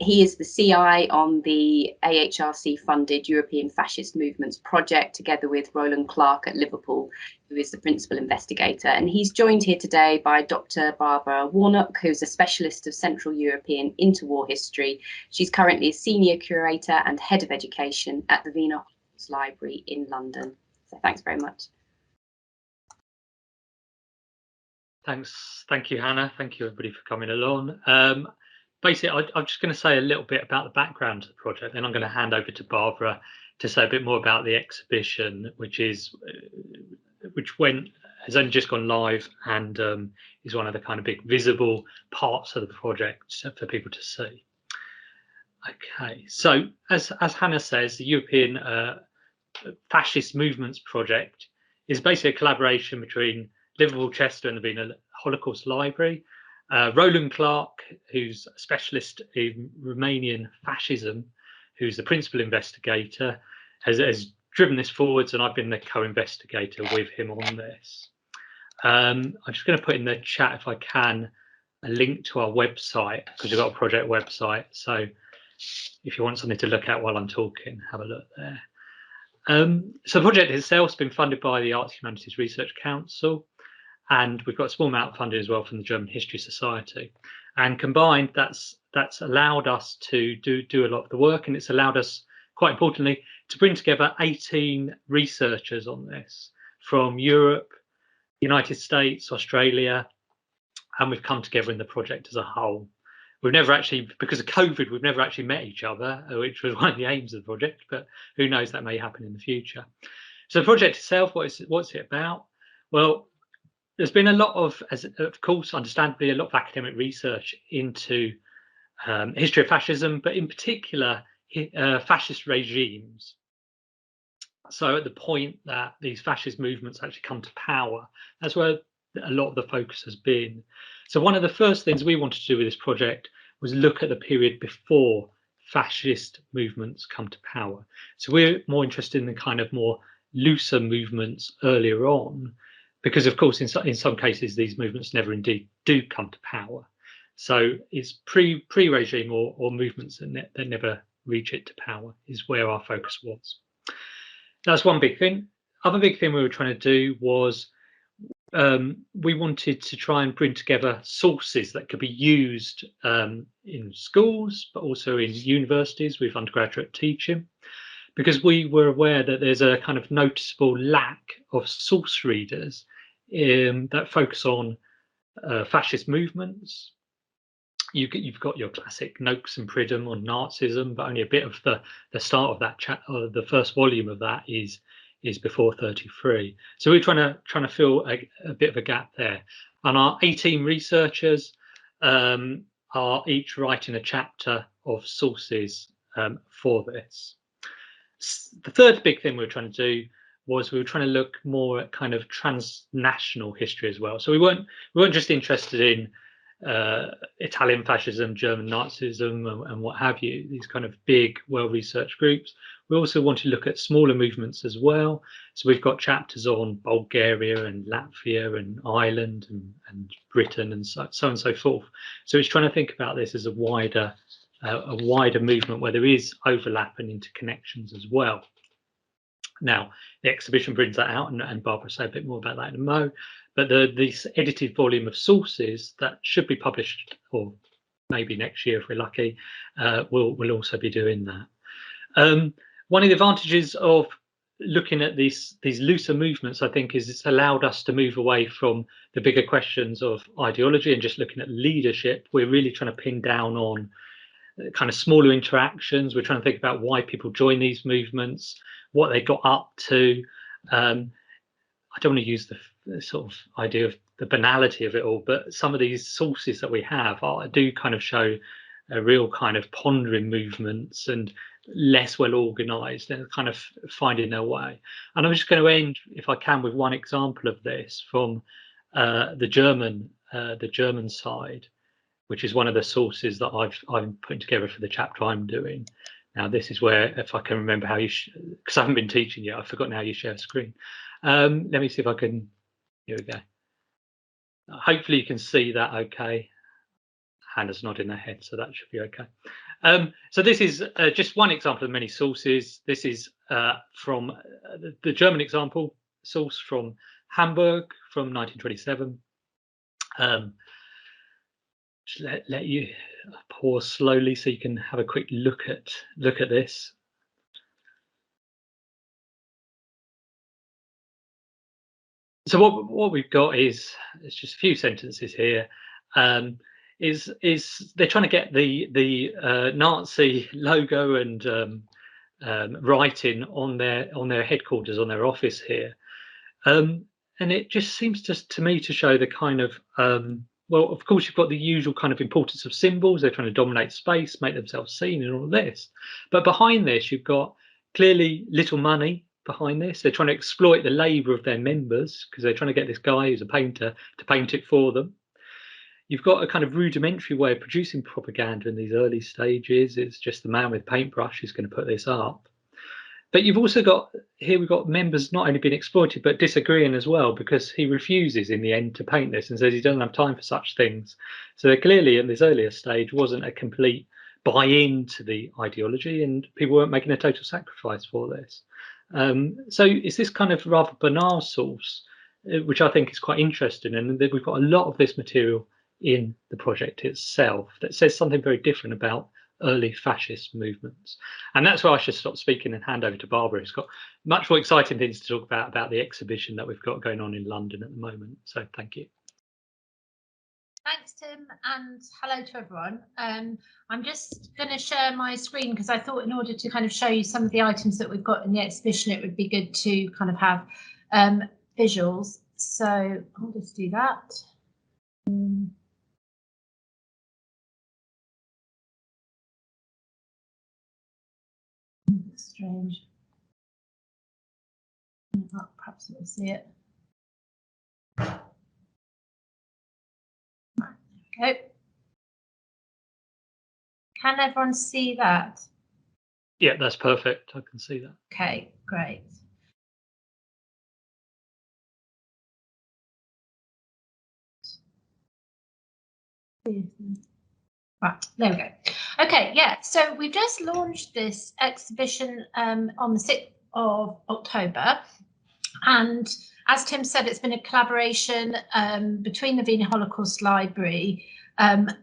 He is the CI on the AHRC-funded European Fascist Movements project, together with Roland Clark at Liverpool, who is the principal investigator. And he's joined here today by Dr Barbara Warnock, who's a specialist of Central European interwar history. She's currently a senior curator and head of education at the Wiener Holocaust Library in London. So thanks very much. Thanks. Thank you, Hannah. Thank you, everybody, for coming along. Basically, I'm just going to say a little bit about the background of the project, then I'm going to hand over to Barbara to say a bit more about the exhibition, which has only just gone live, and is one of the kind of big visible parts of the project for people to see. Okay, so as Hannah says, the European Fascist Movements project is basically a collaboration between Liverpool, Chester, and the Wiener Holocaust Library. Roland Clark, who's a specialist in Romanian fascism, who's the principal investigator, has driven this forwards, and I've been the co-investigator with him on this. I'm just going to put in the chat, if I can, a link to our website, because we've got a project website. So if you want something to look at while I'm talking, have a look there. So the project itself has been funded by the Arts Humanities Research Council, and we've got a small amount funded as well from the German History Society. And combined, that's allowed us to do a lot of the work, and it's allowed us, quite importantly, to bring together 18 researchers on this from Europe, United States, Australia, and we've come together in the project as a whole. We've never actually, because of COVID, we've never actually met each other, which was one of the aims of the project, but who knows, that may happen in the future. So the project itself, what's it about? Well, there's been a lot of course, understandably, a lot of academic research into history of fascism, but in particular, fascist regimes. So at the point that these fascist movements actually come to power, that's where a lot of the focus has been. So one of the first things we wanted to do with this project was look at the period before fascist movements come to power. So we're more interested in the kind of more looser movements earlier on, because of course in some cases these movements never indeed do come to power. So it's pre-regime or movements that never reach it to power is where our focus was. That's one big thing. Other big thing we were trying to do was we wanted to try and bring together sources that could be used in schools, but also in universities with undergraduate teaching, because we were aware that there's a kind of noticeable lack of source readers that focus on fascist movements. You've got your classic Noakes and Pridham on Nazism, but only a bit of the start of that the first volume of that is before 33. So we're trying to fill a bit of a gap there. And our 18 researchers are each writing a chapter of sources for this. The third big thing we were trying to do was we were trying to look more at kind of transnational history as well. So we weren't just interested in Italian fascism, German Nazism, and what have you, these kind of big, well-researched groups. We also want to look at smaller movements as well. So we've got chapters on Bulgaria and Latvia and Ireland and Britain and so on and so forth. So it's trying to think about this as a wider movement where there is overlap and interconnections as well. Now, the exhibition brings that out, and Barbara will say a bit more about that in a mo. But this edited volume of sources that should be published, or maybe next year if we're lucky, will also be doing that. One of the advantages of looking at these looser movements, I think, is it's allowed us to move away from the bigger questions of ideology and just looking at leadership. We're really trying to pin down on kind of smaller interactions. We're trying to think about why people join these movements, what they got up to. I don't want to use the sort of idea of the banality of it all, but some of these sources that we have do kind of show a real kind of pondering movements and less well organized and kind of finding their way. And I'm just going to end, if I can, with one example of this from the German side, which is one of the sources that I'm putting together for the chapter I'm doing. Now, this is where, if I can remember how you, because I haven't been teaching yet, I've forgotten how you share a screen. Let me see if I can, here we go. Hopefully you can see that okay. Hannah's nodding her head, so that should be okay. So this is just one example of many sources. This is from the German example, source from Hamburg from 1927. Just let you pause slowly so you can have a quick look at this. So what we've got is, it's just a few sentences here. Is they're trying to get the Nazi logo and writing on their headquarters, on their office here, and it just seems to me to show the kind of well, of course you've got the usual kind of importance of symbols. They're trying to dominate space, make themselves seen, and all this. But behind this, you've got clearly little money behind this. They're trying to exploit the labour of their members because they're trying to get this guy who's a painter to paint it for them. You've got a kind of rudimentary way of producing propaganda in these early stages. It's just the man with paintbrush who's going to put this up. But you've also got, here we've got members not only being exploited, but disagreeing as well, because he refuses in the end to paint this and says he doesn't have time for such things. So there clearly in this earlier stage wasn't a complete buy-in to the ideology, and people weren't making a total sacrifice for this. So it's this kind of rather banal source, which I think is quite interesting. And we've got a lot of this material in the project itself that says something very different about early fascist movements. And that's where I should stop speaking and hand over to Barbara, who's got much more exciting things to talk about the exhibition that we've got going on in London at the moment. So thank you. Thanks, Tim, and hello to everyone. I'm just going to share my screen because I thought in order to kind of show you some of the items that we've got in the exhibition, it would be good to kind of have visuals. So I'll just do that. Strange. Oh, perhaps we'll see it. Right, there we go. Can everyone see that? Yeah, that's perfect. I can see that. Okay, great. Right, there we go. Okay, yeah, so we've just launched this exhibition on the 6th of October. And as Tim said, it's been a collaboration between the Wiener Holocaust Library and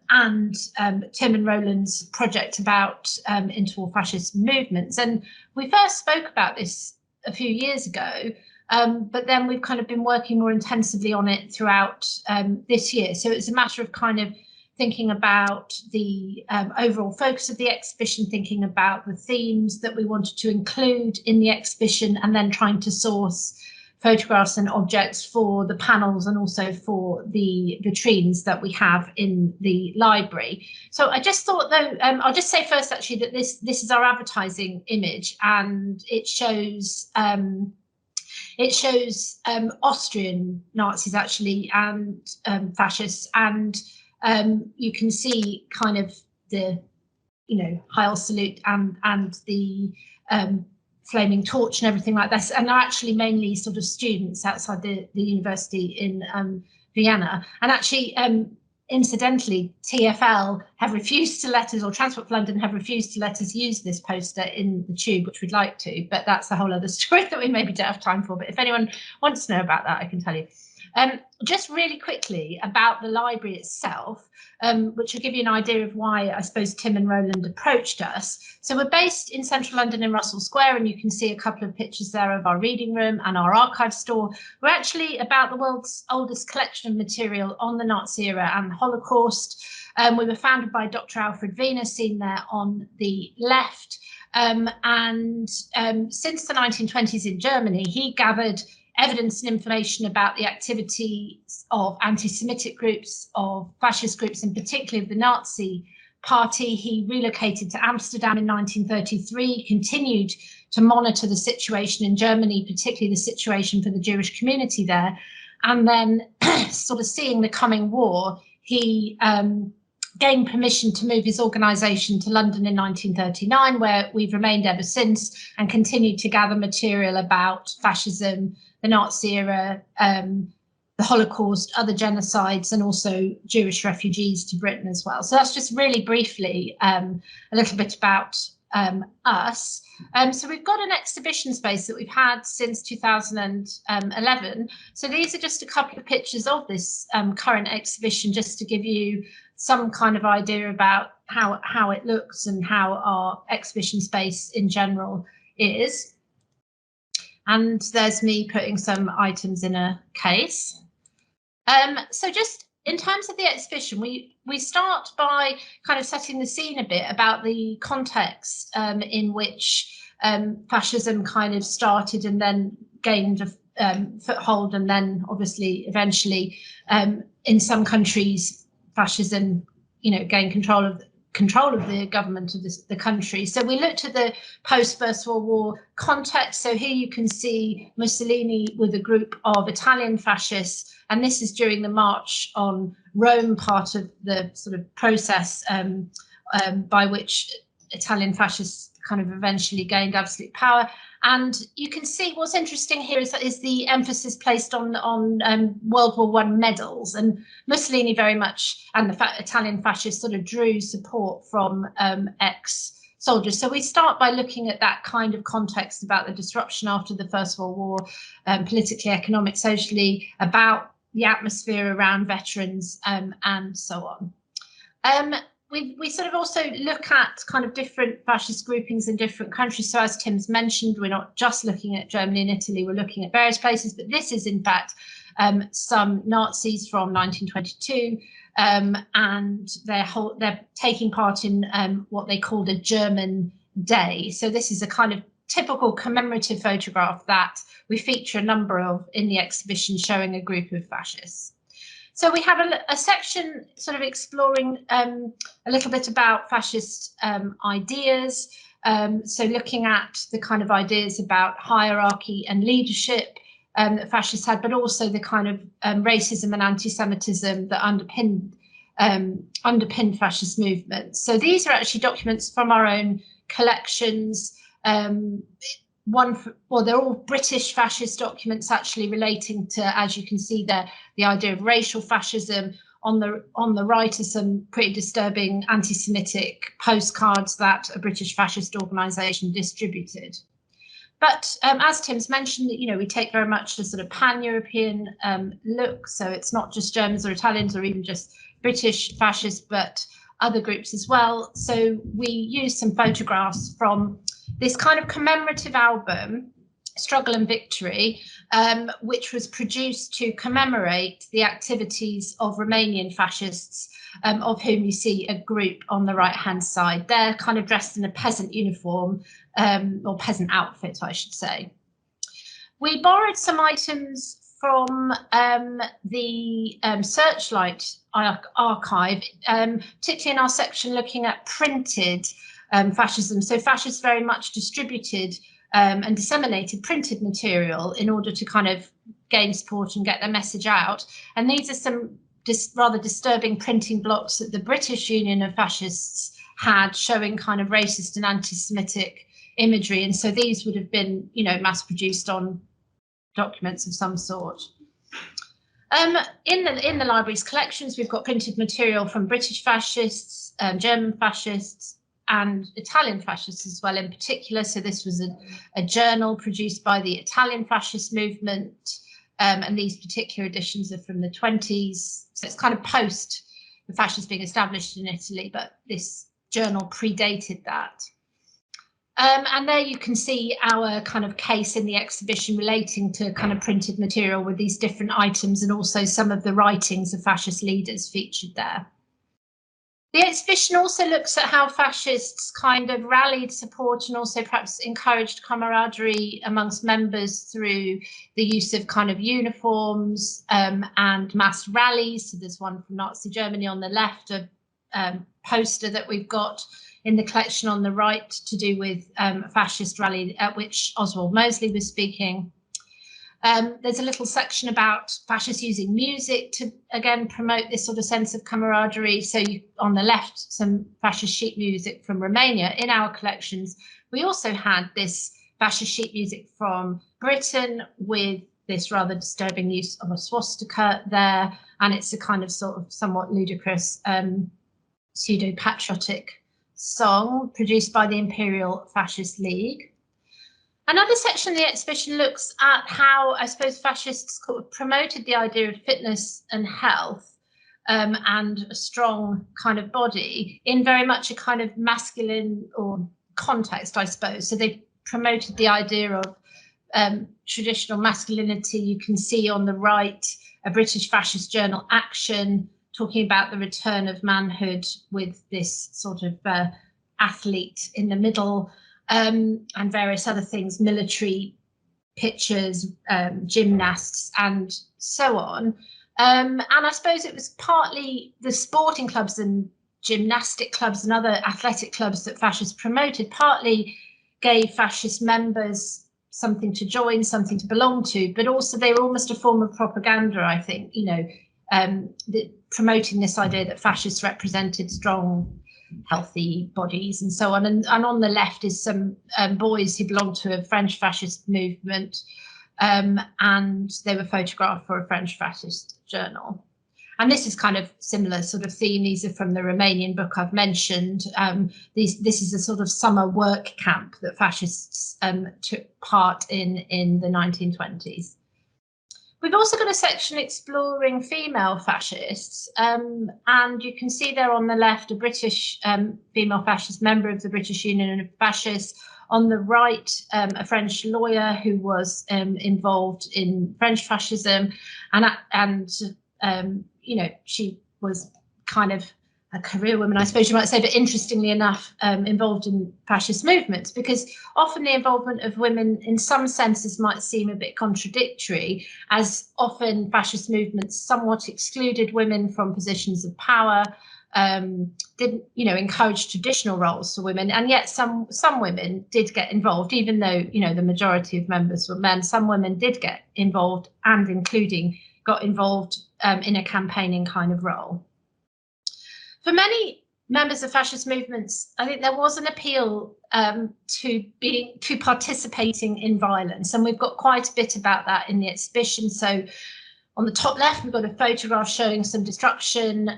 Tim and Roland's project about interwar fascist movements. And we first spoke about this a few years ago, but then we've kind of been working more intensively on it throughout this year. So it's a matter of kind of thinking about the overall focus of the exhibition, thinking about the themes that we wanted to include in the exhibition, and then trying to source photographs and objects for the panels and also for the vitrines that we have in the library. So I just thought, though, I'll just say first actually that this is our advertising image, and it shows Austrian Nazis actually and fascists, and you can see kind of the, Heil salute and the flaming torch and everything like this, and they're actually mainly sort of students outside the university in Vienna. And actually, incidentally, TfL have refused to let us, or Transport for London have refused to let us use this poster in the tube, which we'd like to, but that's a whole other story that we maybe don't have time for. But if anyone wants to know about that, I can tell you. Just really quickly about the library itself, which will give you an idea of why I suppose Tim and Roland approached us. So we're based in central London in Russell Square, and you can see a couple of pictures there of our reading room and our archive store. We're actually about the world's oldest collection of material on the Nazi era and the Holocaust. We were founded by Dr. Alfred Wiener, seen there on the left. And since the 1920s in Germany, he gathered evidence and information about the activities of anti-Semitic groups, of fascist groups, and particularly of the Nazi Party. He relocated to Amsterdam in 1933, continued to monitor the situation in Germany, particularly the situation for the Jewish community there. And then sort of seeing the coming war, he gained permission to move his organisation to London in 1939, where we've remained ever since and continued to gather material about fascism, the Nazi era, the Holocaust, other genocides, and also Jewish refugees to Britain as well. So that's just really briefly a little bit about us. So we've got an exhibition space that we've had since 2011. So these are just a couple of pictures of this current exhibition, just to give you some kind of idea about how it looks and how our exhibition space in general is. And there's me putting some items in a case. So just in terms of the exhibition, we start by kind of setting the scene a bit about the context in which fascism kind of started and then gained a foothold, and then obviously eventually in some countries fascism gained control of the government of the country. So we looked at the post-First World War context. So here you can see Mussolini with a group of Italian fascists, and this is during the March on Rome, part of the sort of process by which Italian fascists kind of eventually gained absolute power. And you can see what's interesting here is the emphasis placed on World War I medals, and Mussolini very much, and the Italian fascists sort of drew support from ex-soldiers. So we start by looking at that kind of context about the disruption after the First World War, politically, economic, socially, about the atmosphere around veterans, and so on. We sort of also look at kind of different fascist groupings in different countries. So as Tim's mentioned, we're not just looking at Germany and Italy, we're looking at various places, but this is in fact some Nazis from 1922, and they're taking part in what they called a German Day. So this is a kind of typical commemorative photograph that we feature a number of in the exhibition, showing a group of fascists. So we have a section sort of exploring a little bit about fascist ideas. So looking at the kind of ideas about hierarchy and leadership that fascists had, but also the kind of racism and anti-Semitism that underpinned fascist movements. So these are actually documents from our own collections. They're all British fascist documents actually relating to, as you can see there, the idea of racial fascism. On the right are some pretty disturbing anti-Semitic postcards that a British fascist organisation distributed. But as Tim's mentioned, you know, we take very much a sort of pan-European look. So it's not just Germans or Italians or even just British fascists, but other groups as well. So we use some photographs from this kind of commemorative album, Struggle and Victory, which was produced to commemorate the activities of Romanian fascists, of whom you see a group on the right-hand side. They're kind of dressed in a peasant uniform, or peasant outfit, I should say. We borrowed some items from the Searchlight archive, particularly in our section looking at printed fascism. So fascists very much distributed and disseminated printed material in order to kind of gain support and get their message out. And these are some rather disturbing printing blocks that the British Union of Fascists had, showing kind of racist and anti-Semitic imagery. And so these would have been, you know, mass produced on documents of some sort. In the library's collections, we've got printed material from British fascists, German fascists, and Italian fascists as well in particular. So this was a journal produced by the Italian fascist movement, and these particular editions are from the 20s. So it's kind of post the fascists being established in Italy, but this journal predated that. And there you can see our kind of case in the exhibition relating to kind of printed material with these different items, and also some of the writings of fascist leaders featured there. The exhibition also looks at how fascists kind of rallied support and also perhaps encouraged camaraderie amongst members through the use of kind of uniforms and mass rallies. So there's one from Nazi Germany on the left, a poster that we've got in the collection on the right to do with a fascist rally at which Oswald Mosley was speaking. There's a little section about fascists using music to, again, promote this sort of sense of camaraderie. So on the left, some fascist sheet music from Romania. In our collections, we also had this fascist sheet music from Britain with this rather disturbing use of a swastika there. And it's a kind of sort of somewhat ludicrous pseudo-patriotic song produced by the Imperial Fascist League. Another section of the exhibition looks at how, I suppose, fascists promoted the idea of fitness and health and a strong kind of body in very much a kind of masculine or context, I suppose. So they promoted the idea of traditional masculinity. You can see on the right a British fascist journal, Action, talking about the return of manhood with this sort of athlete in the middle, and various other things, military pictures, gymnasts, and so on. And I suppose it was partly the sporting clubs and gymnastic clubs and other athletic clubs that fascists promoted, partly gave fascist members something to join, something to belong to, but also they were almost a form of propaganda, I think, you know, promoting this idea that fascists represented strong, healthy bodies and so on. And on the left is some boys who belonged to a French fascist movement, and they were photographed for a French fascist journal. And this is kind of similar sort of theme. These are from the Romanian book I've mentioned. This is a sort of summer work camp that fascists took part in the 1920s. We've also got a section exploring female fascists, and you can see there on the left a British female fascist member of the British Union of Fascists. On the right, a French lawyer who was involved in French fascism, and you know, she was kind of a career woman, I suppose you might say, but interestingly enough, involved in fascist movements, because often the involvement of women in some senses might seem a bit contradictory, as often fascist movements somewhat excluded women from positions of power, didn't, you know, encourage traditional roles for women, and yet some women did get involved, even though, you know, the majority of members were men. Some women did get involved, and including got involved in a campaigning kind of role. For many members of fascist movements, I think there was an appeal to participating in violence, and we've got quite a bit about that in the exhibition. So on the top left, we've got a photograph showing some destruction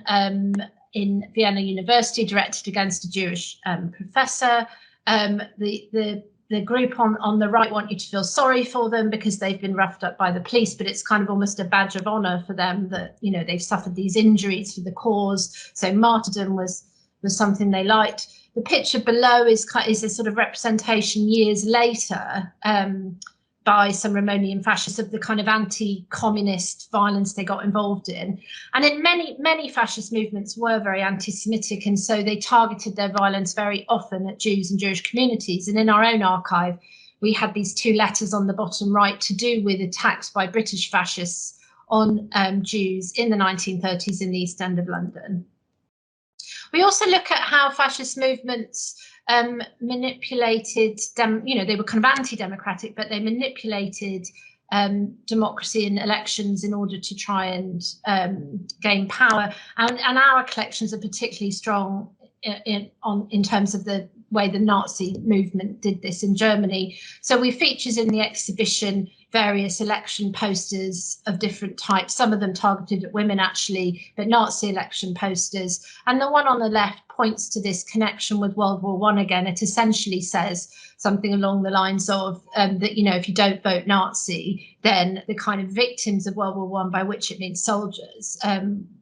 in Vienna University directed against a Jewish professor. The the group on the right want you to feel sorry for them because they've been roughed up by the police, but it's kind of almost a badge of honor for them that, you know, they've suffered these injuries for the cause. So martyrdom was something they liked. The picture below is a sort of representation years later by some Romanian fascists of the kind of anti-communist violence they got involved in. And in many fascist movements were very anti-Semitic, and so they targeted their violence very often at Jews and Jewish communities. And in our own archive, we had these two letters on the bottom right to do with attacks by British fascists on Jews in the 1930s in the East End of London. We also look at how fascist movements manipulated, you know, they were kind of anti-democratic, but they manipulated democracy and elections in order to try and gain power. And our collections are particularly strong in terms of the way the Nazi movement did this in Germany. So we features in the exhibition various election posters of different types, some of them targeted at women actually, but Nazi election posters. And the one on the left points to this connection with World War I again. It essentially says something along the lines of that, you know, if you don't vote Nazi, then the kind of victims of World War I, by which it means soldiers,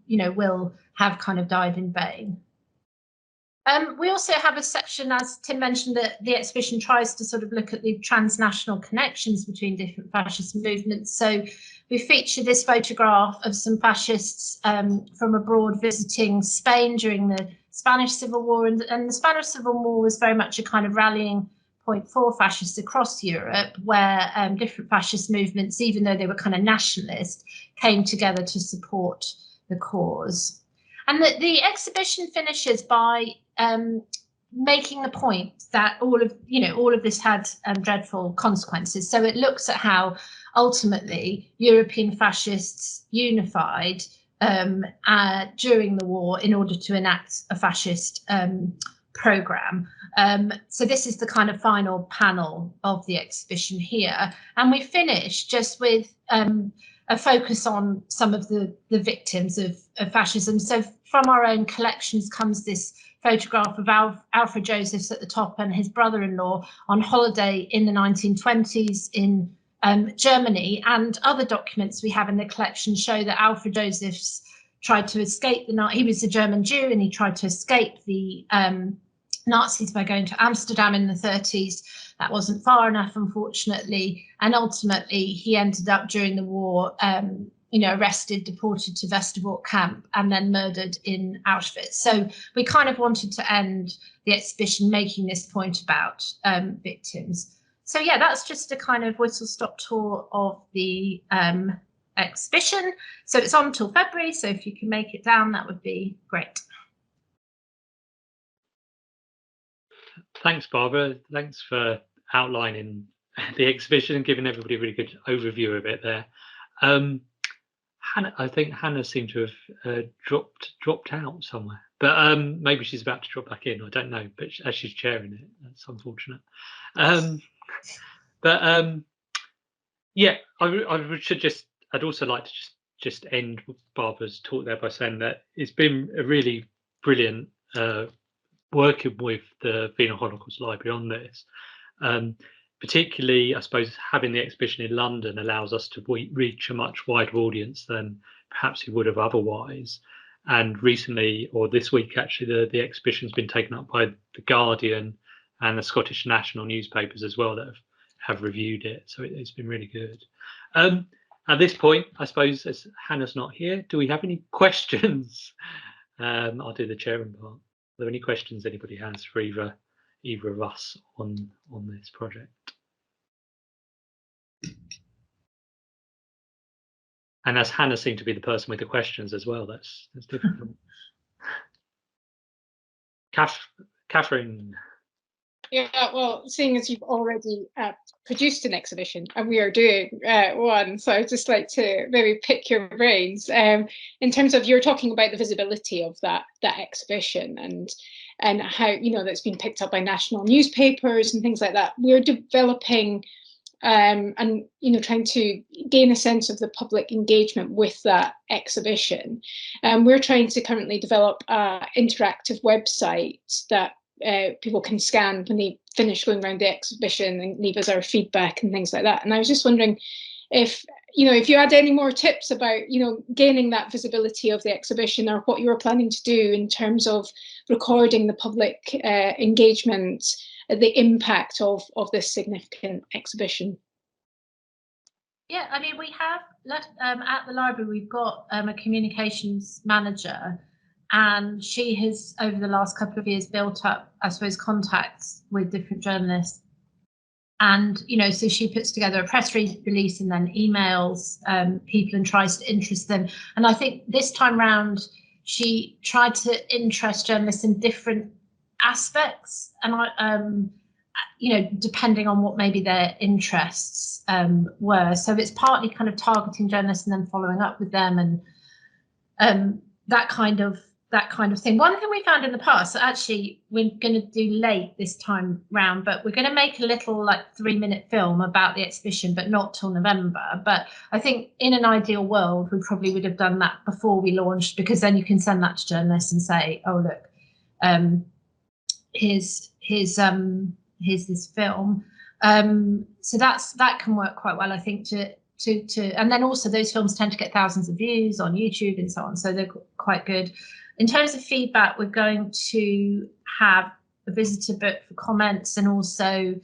you know, will have kind of died in vain. We also have a section, as Tim mentioned, that the exhibition tries to sort of look at the transnational connections between different fascist movements. So we feature this photograph of some fascists from abroad visiting Spain during the Spanish Civil War. And the Spanish Civil War was very much a kind of rallying point for fascists across Europe, where different fascist movements, even though they were kind of nationalist, came together to support the cause. And the exhibition finishes by making the point that all of this had dreadful consequences. So it looks at how ultimately European fascists unified during the war in order to enact a fascist program. So this is the kind of final panel of the exhibition here, and we finish just with a focus on some of the victims of fascism. So from our own collections comes this photograph of Alfred Josephs at the top and his brother-in-law on holiday in the 1920s in Germany, and other documents we have in the collection show that Alfred Josephs tried to escape he was a German Jew, and he tried to escape the Nazis by going to Amsterdam in the 30s. That wasn't far enough, unfortunately, and ultimately he ended up during the war arrested, deported to Westerbork camp, and then murdered in Auschwitz. So we kind of wanted to end the exhibition making this point about victims. So yeah, that's just a kind of whistle-stop tour of the exhibition. So it's on till February, so if you can make it down, that would be great. Thanks, Barbara. Thanks for outlining the exhibition and giving everybody a really good overview of it there. Hannah, I think Hannah seemed to have dropped out somewhere, but maybe she's about to drop back in. I don't know, but as she's chairing it, that's unfortunate. Yeah, I'd also like to just end Barbara's talk there by saying that it's been a really brilliant working with the Wiener Holocaust Library on this. Particularly, I suppose, having the exhibition in London allows us to reach a much wider audience than perhaps we would have otherwise. And recently, or this week actually, the exhibition's been taken up by The Guardian and the Scottish national newspapers as well that have reviewed it. So it's been really good. At this point, I suppose, as Hannah's not here, do we have any questions? I'll do the chairing part. Are there any questions anybody has for either of us on this project? And as Hannah seemed to be the person with the questions as well, that's difficult. Katherine. Yeah, well, seeing as you've already produced an exhibition and we are doing one, so I'd just like to maybe pick your brains in terms of, you're talking about the visibility of that exhibition and how, that's been picked up by national newspapers and things like that. We're developing and trying to gain a sense of the public engagement with that exhibition. We're trying to currently develop an interactive website that people can scan when they finish going around the exhibition and leave us our feedback and things like that. And I was just wondering if you had any more tips about gaining that visibility of the exhibition, or what you were planning to do in terms of recording the public engagement, the impact of this significant exhibition. Yeah, I mean, we have at the library, we've got a communications manager, and she has, over the last couple of years, built up, I suppose, contacts with different journalists. And, so she puts together a press release and then emails people and tries to interest them. And I think this time round, she tried to interest journalists in different aspects, and depending on what maybe their interests were. So it's partly kind of targeting journalists and then following up with them, and that kind of thing. One thing we found in the past, actually, we're going to do late this time round, but we're going to make a little 3-minute film about the exhibition, but not till November. But I think in an ideal world, we probably would have done that before we launched, because then you can send that to journalists and say, oh, look, here's this film. So that can work quite well, I think, to and then also those films tend to get thousands of views on YouTube and so on, so they're quite good. In terms of feedback, we're going to have a visitor book for comments, and also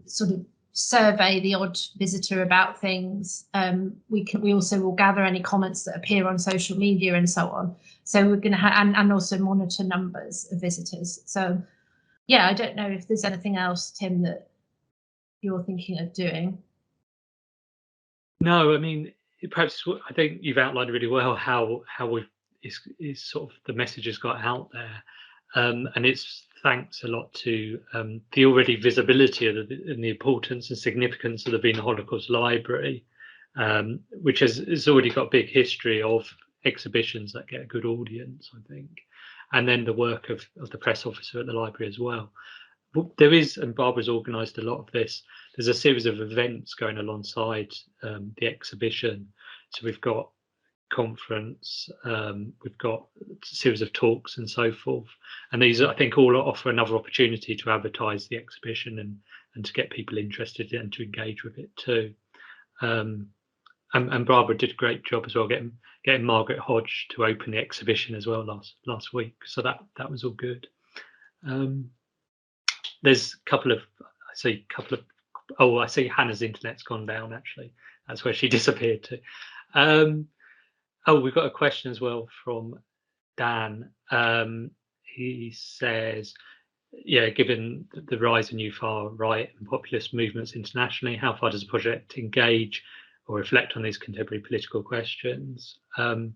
sort of survey the odd visitor about things. We also will gather any comments that appear on social media and so on. So we're going to have, and also monitor numbers of visitors. So yeah, I don't know if there's anything else, Tim, that you're thinking of doing. No, I mean, perhaps I think you've outlined really well how is sort of the message has got out there, and it's thanks a lot to the already visibility of and the importance and significance of the Wiener Holocaust Library, which has already got a big history of exhibitions that get a good audience, I think, and then the work of the press officer at the library as well. There is, and Barbara's organised a lot of this, there's a series of events going alongside the exhibition. So we've got conference, we've got a series of talks and so forth, and these I think all offer another opportunity to advertise the exhibition and to get people interested and to engage with it too. And Barbara did a great job as well getting Margaret Hodge to open the exhibition as well last week, so that was all good. There's a couple of I see Hannah's internet's gone down, actually. That's where she disappeared to. We've got a question as well from Dan. He says, yeah, given the rise in new far right and populist movements internationally, how far does the project engage or reflect on these contemporary political questions? I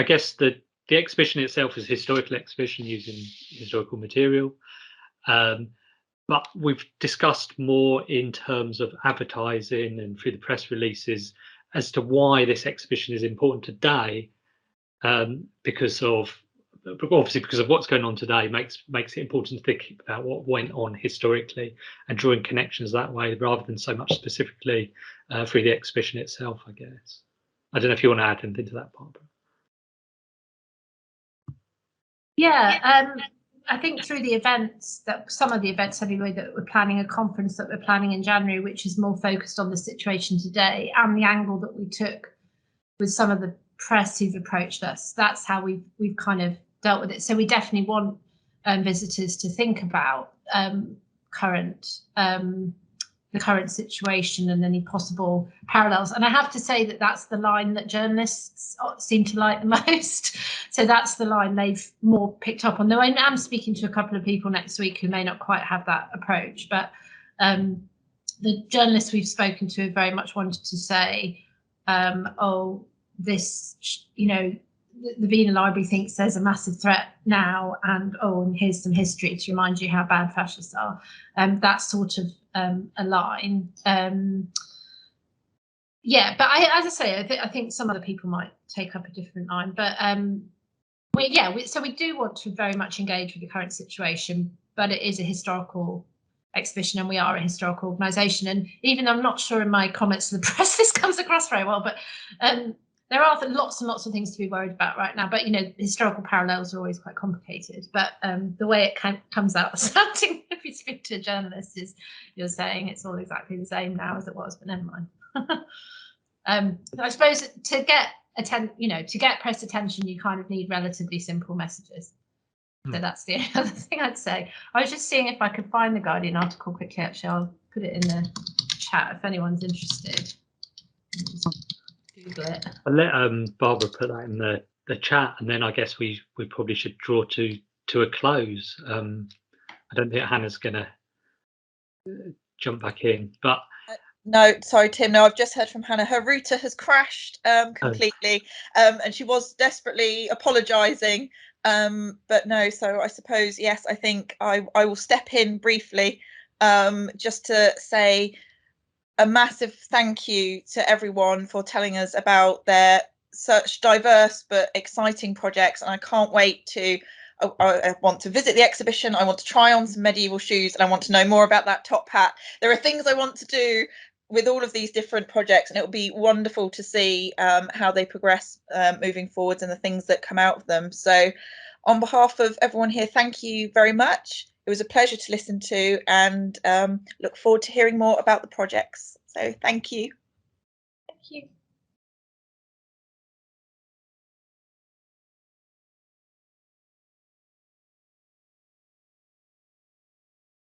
guess the exhibition itself is a historical exhibition using historical material. But we've discussed more in terms of advertising and through the press releases as to why this exhibition is important today, because of what's going on today makes it important to think about what went on historically and drawing connections that way, rather than so much specifically through the exhibition itself, I guess. I don't know if you want to add anything to that, Barbara. Yeah, I think through the events, some of the events anyway, that we're planning, a conference that we're planning in January, which is more focused on the situation today, and the angle that we took with some of the press who've approached us, that's how we've kind of dealt with it. So we definitely want visitors to think about the current situation and any possible parallels. And I have to say that that's the line that journalists seem to like the most. So that's the line they've more picked up on. Though I am speaking to a couple of people next week who may not quite have that approach, but the journalists we've spoken to have very much wanted to say, the Wiener Library thinks there's a massive threat now, and here's some history to remind you how bad fascists are. That's sort of a line. Yeah, but as I say, I think some other people might take up a different line. But so we do want to very much engage with the current situation, but it is a historical exhibition and we are a historical organisation. And even though I'm not sure in my comments to the press this comes across very well, but there are lots and lots of things to be worried about right now. But, historical parallels are always quite complicated. But the way it comes out sounding you speak to a journalist is you're saying it's all exactly the same now as it was, but never mind. I suppose to get to get press attention, you kind of need relatively simple messages. So that's the other thing I'd say. I was just seeing if I could find the Guardian article quickly. Actually, I'll put it in the chat if anyone's interested. Just Google it. I'll let Barbara put that in the chat, and then I guess we probably should draw to a close. I don't think Hannah's going to jump back in, but no, sorry, Tim. No, I've just heard from Hannah. Her router has crashed completely, and she was desperately apologising. But no, so I suppose, yes, I think I will step in briefly just to say a massive thank you to everyone for telling us about their such diverse but exciting projects. And I can't wait to, I want to visit the exhibition. I want to try on some medieval shoes, and I want to know more about that top hat. There are things I want to do with all of these different projects, and it will be wonderful to see how they progress moving forwards and the things that come out of them. So on behalf of everyone here, thank you very much. It was a pleasure to listen to, and look forward to hearing more about the projects. So thank you. Thank you.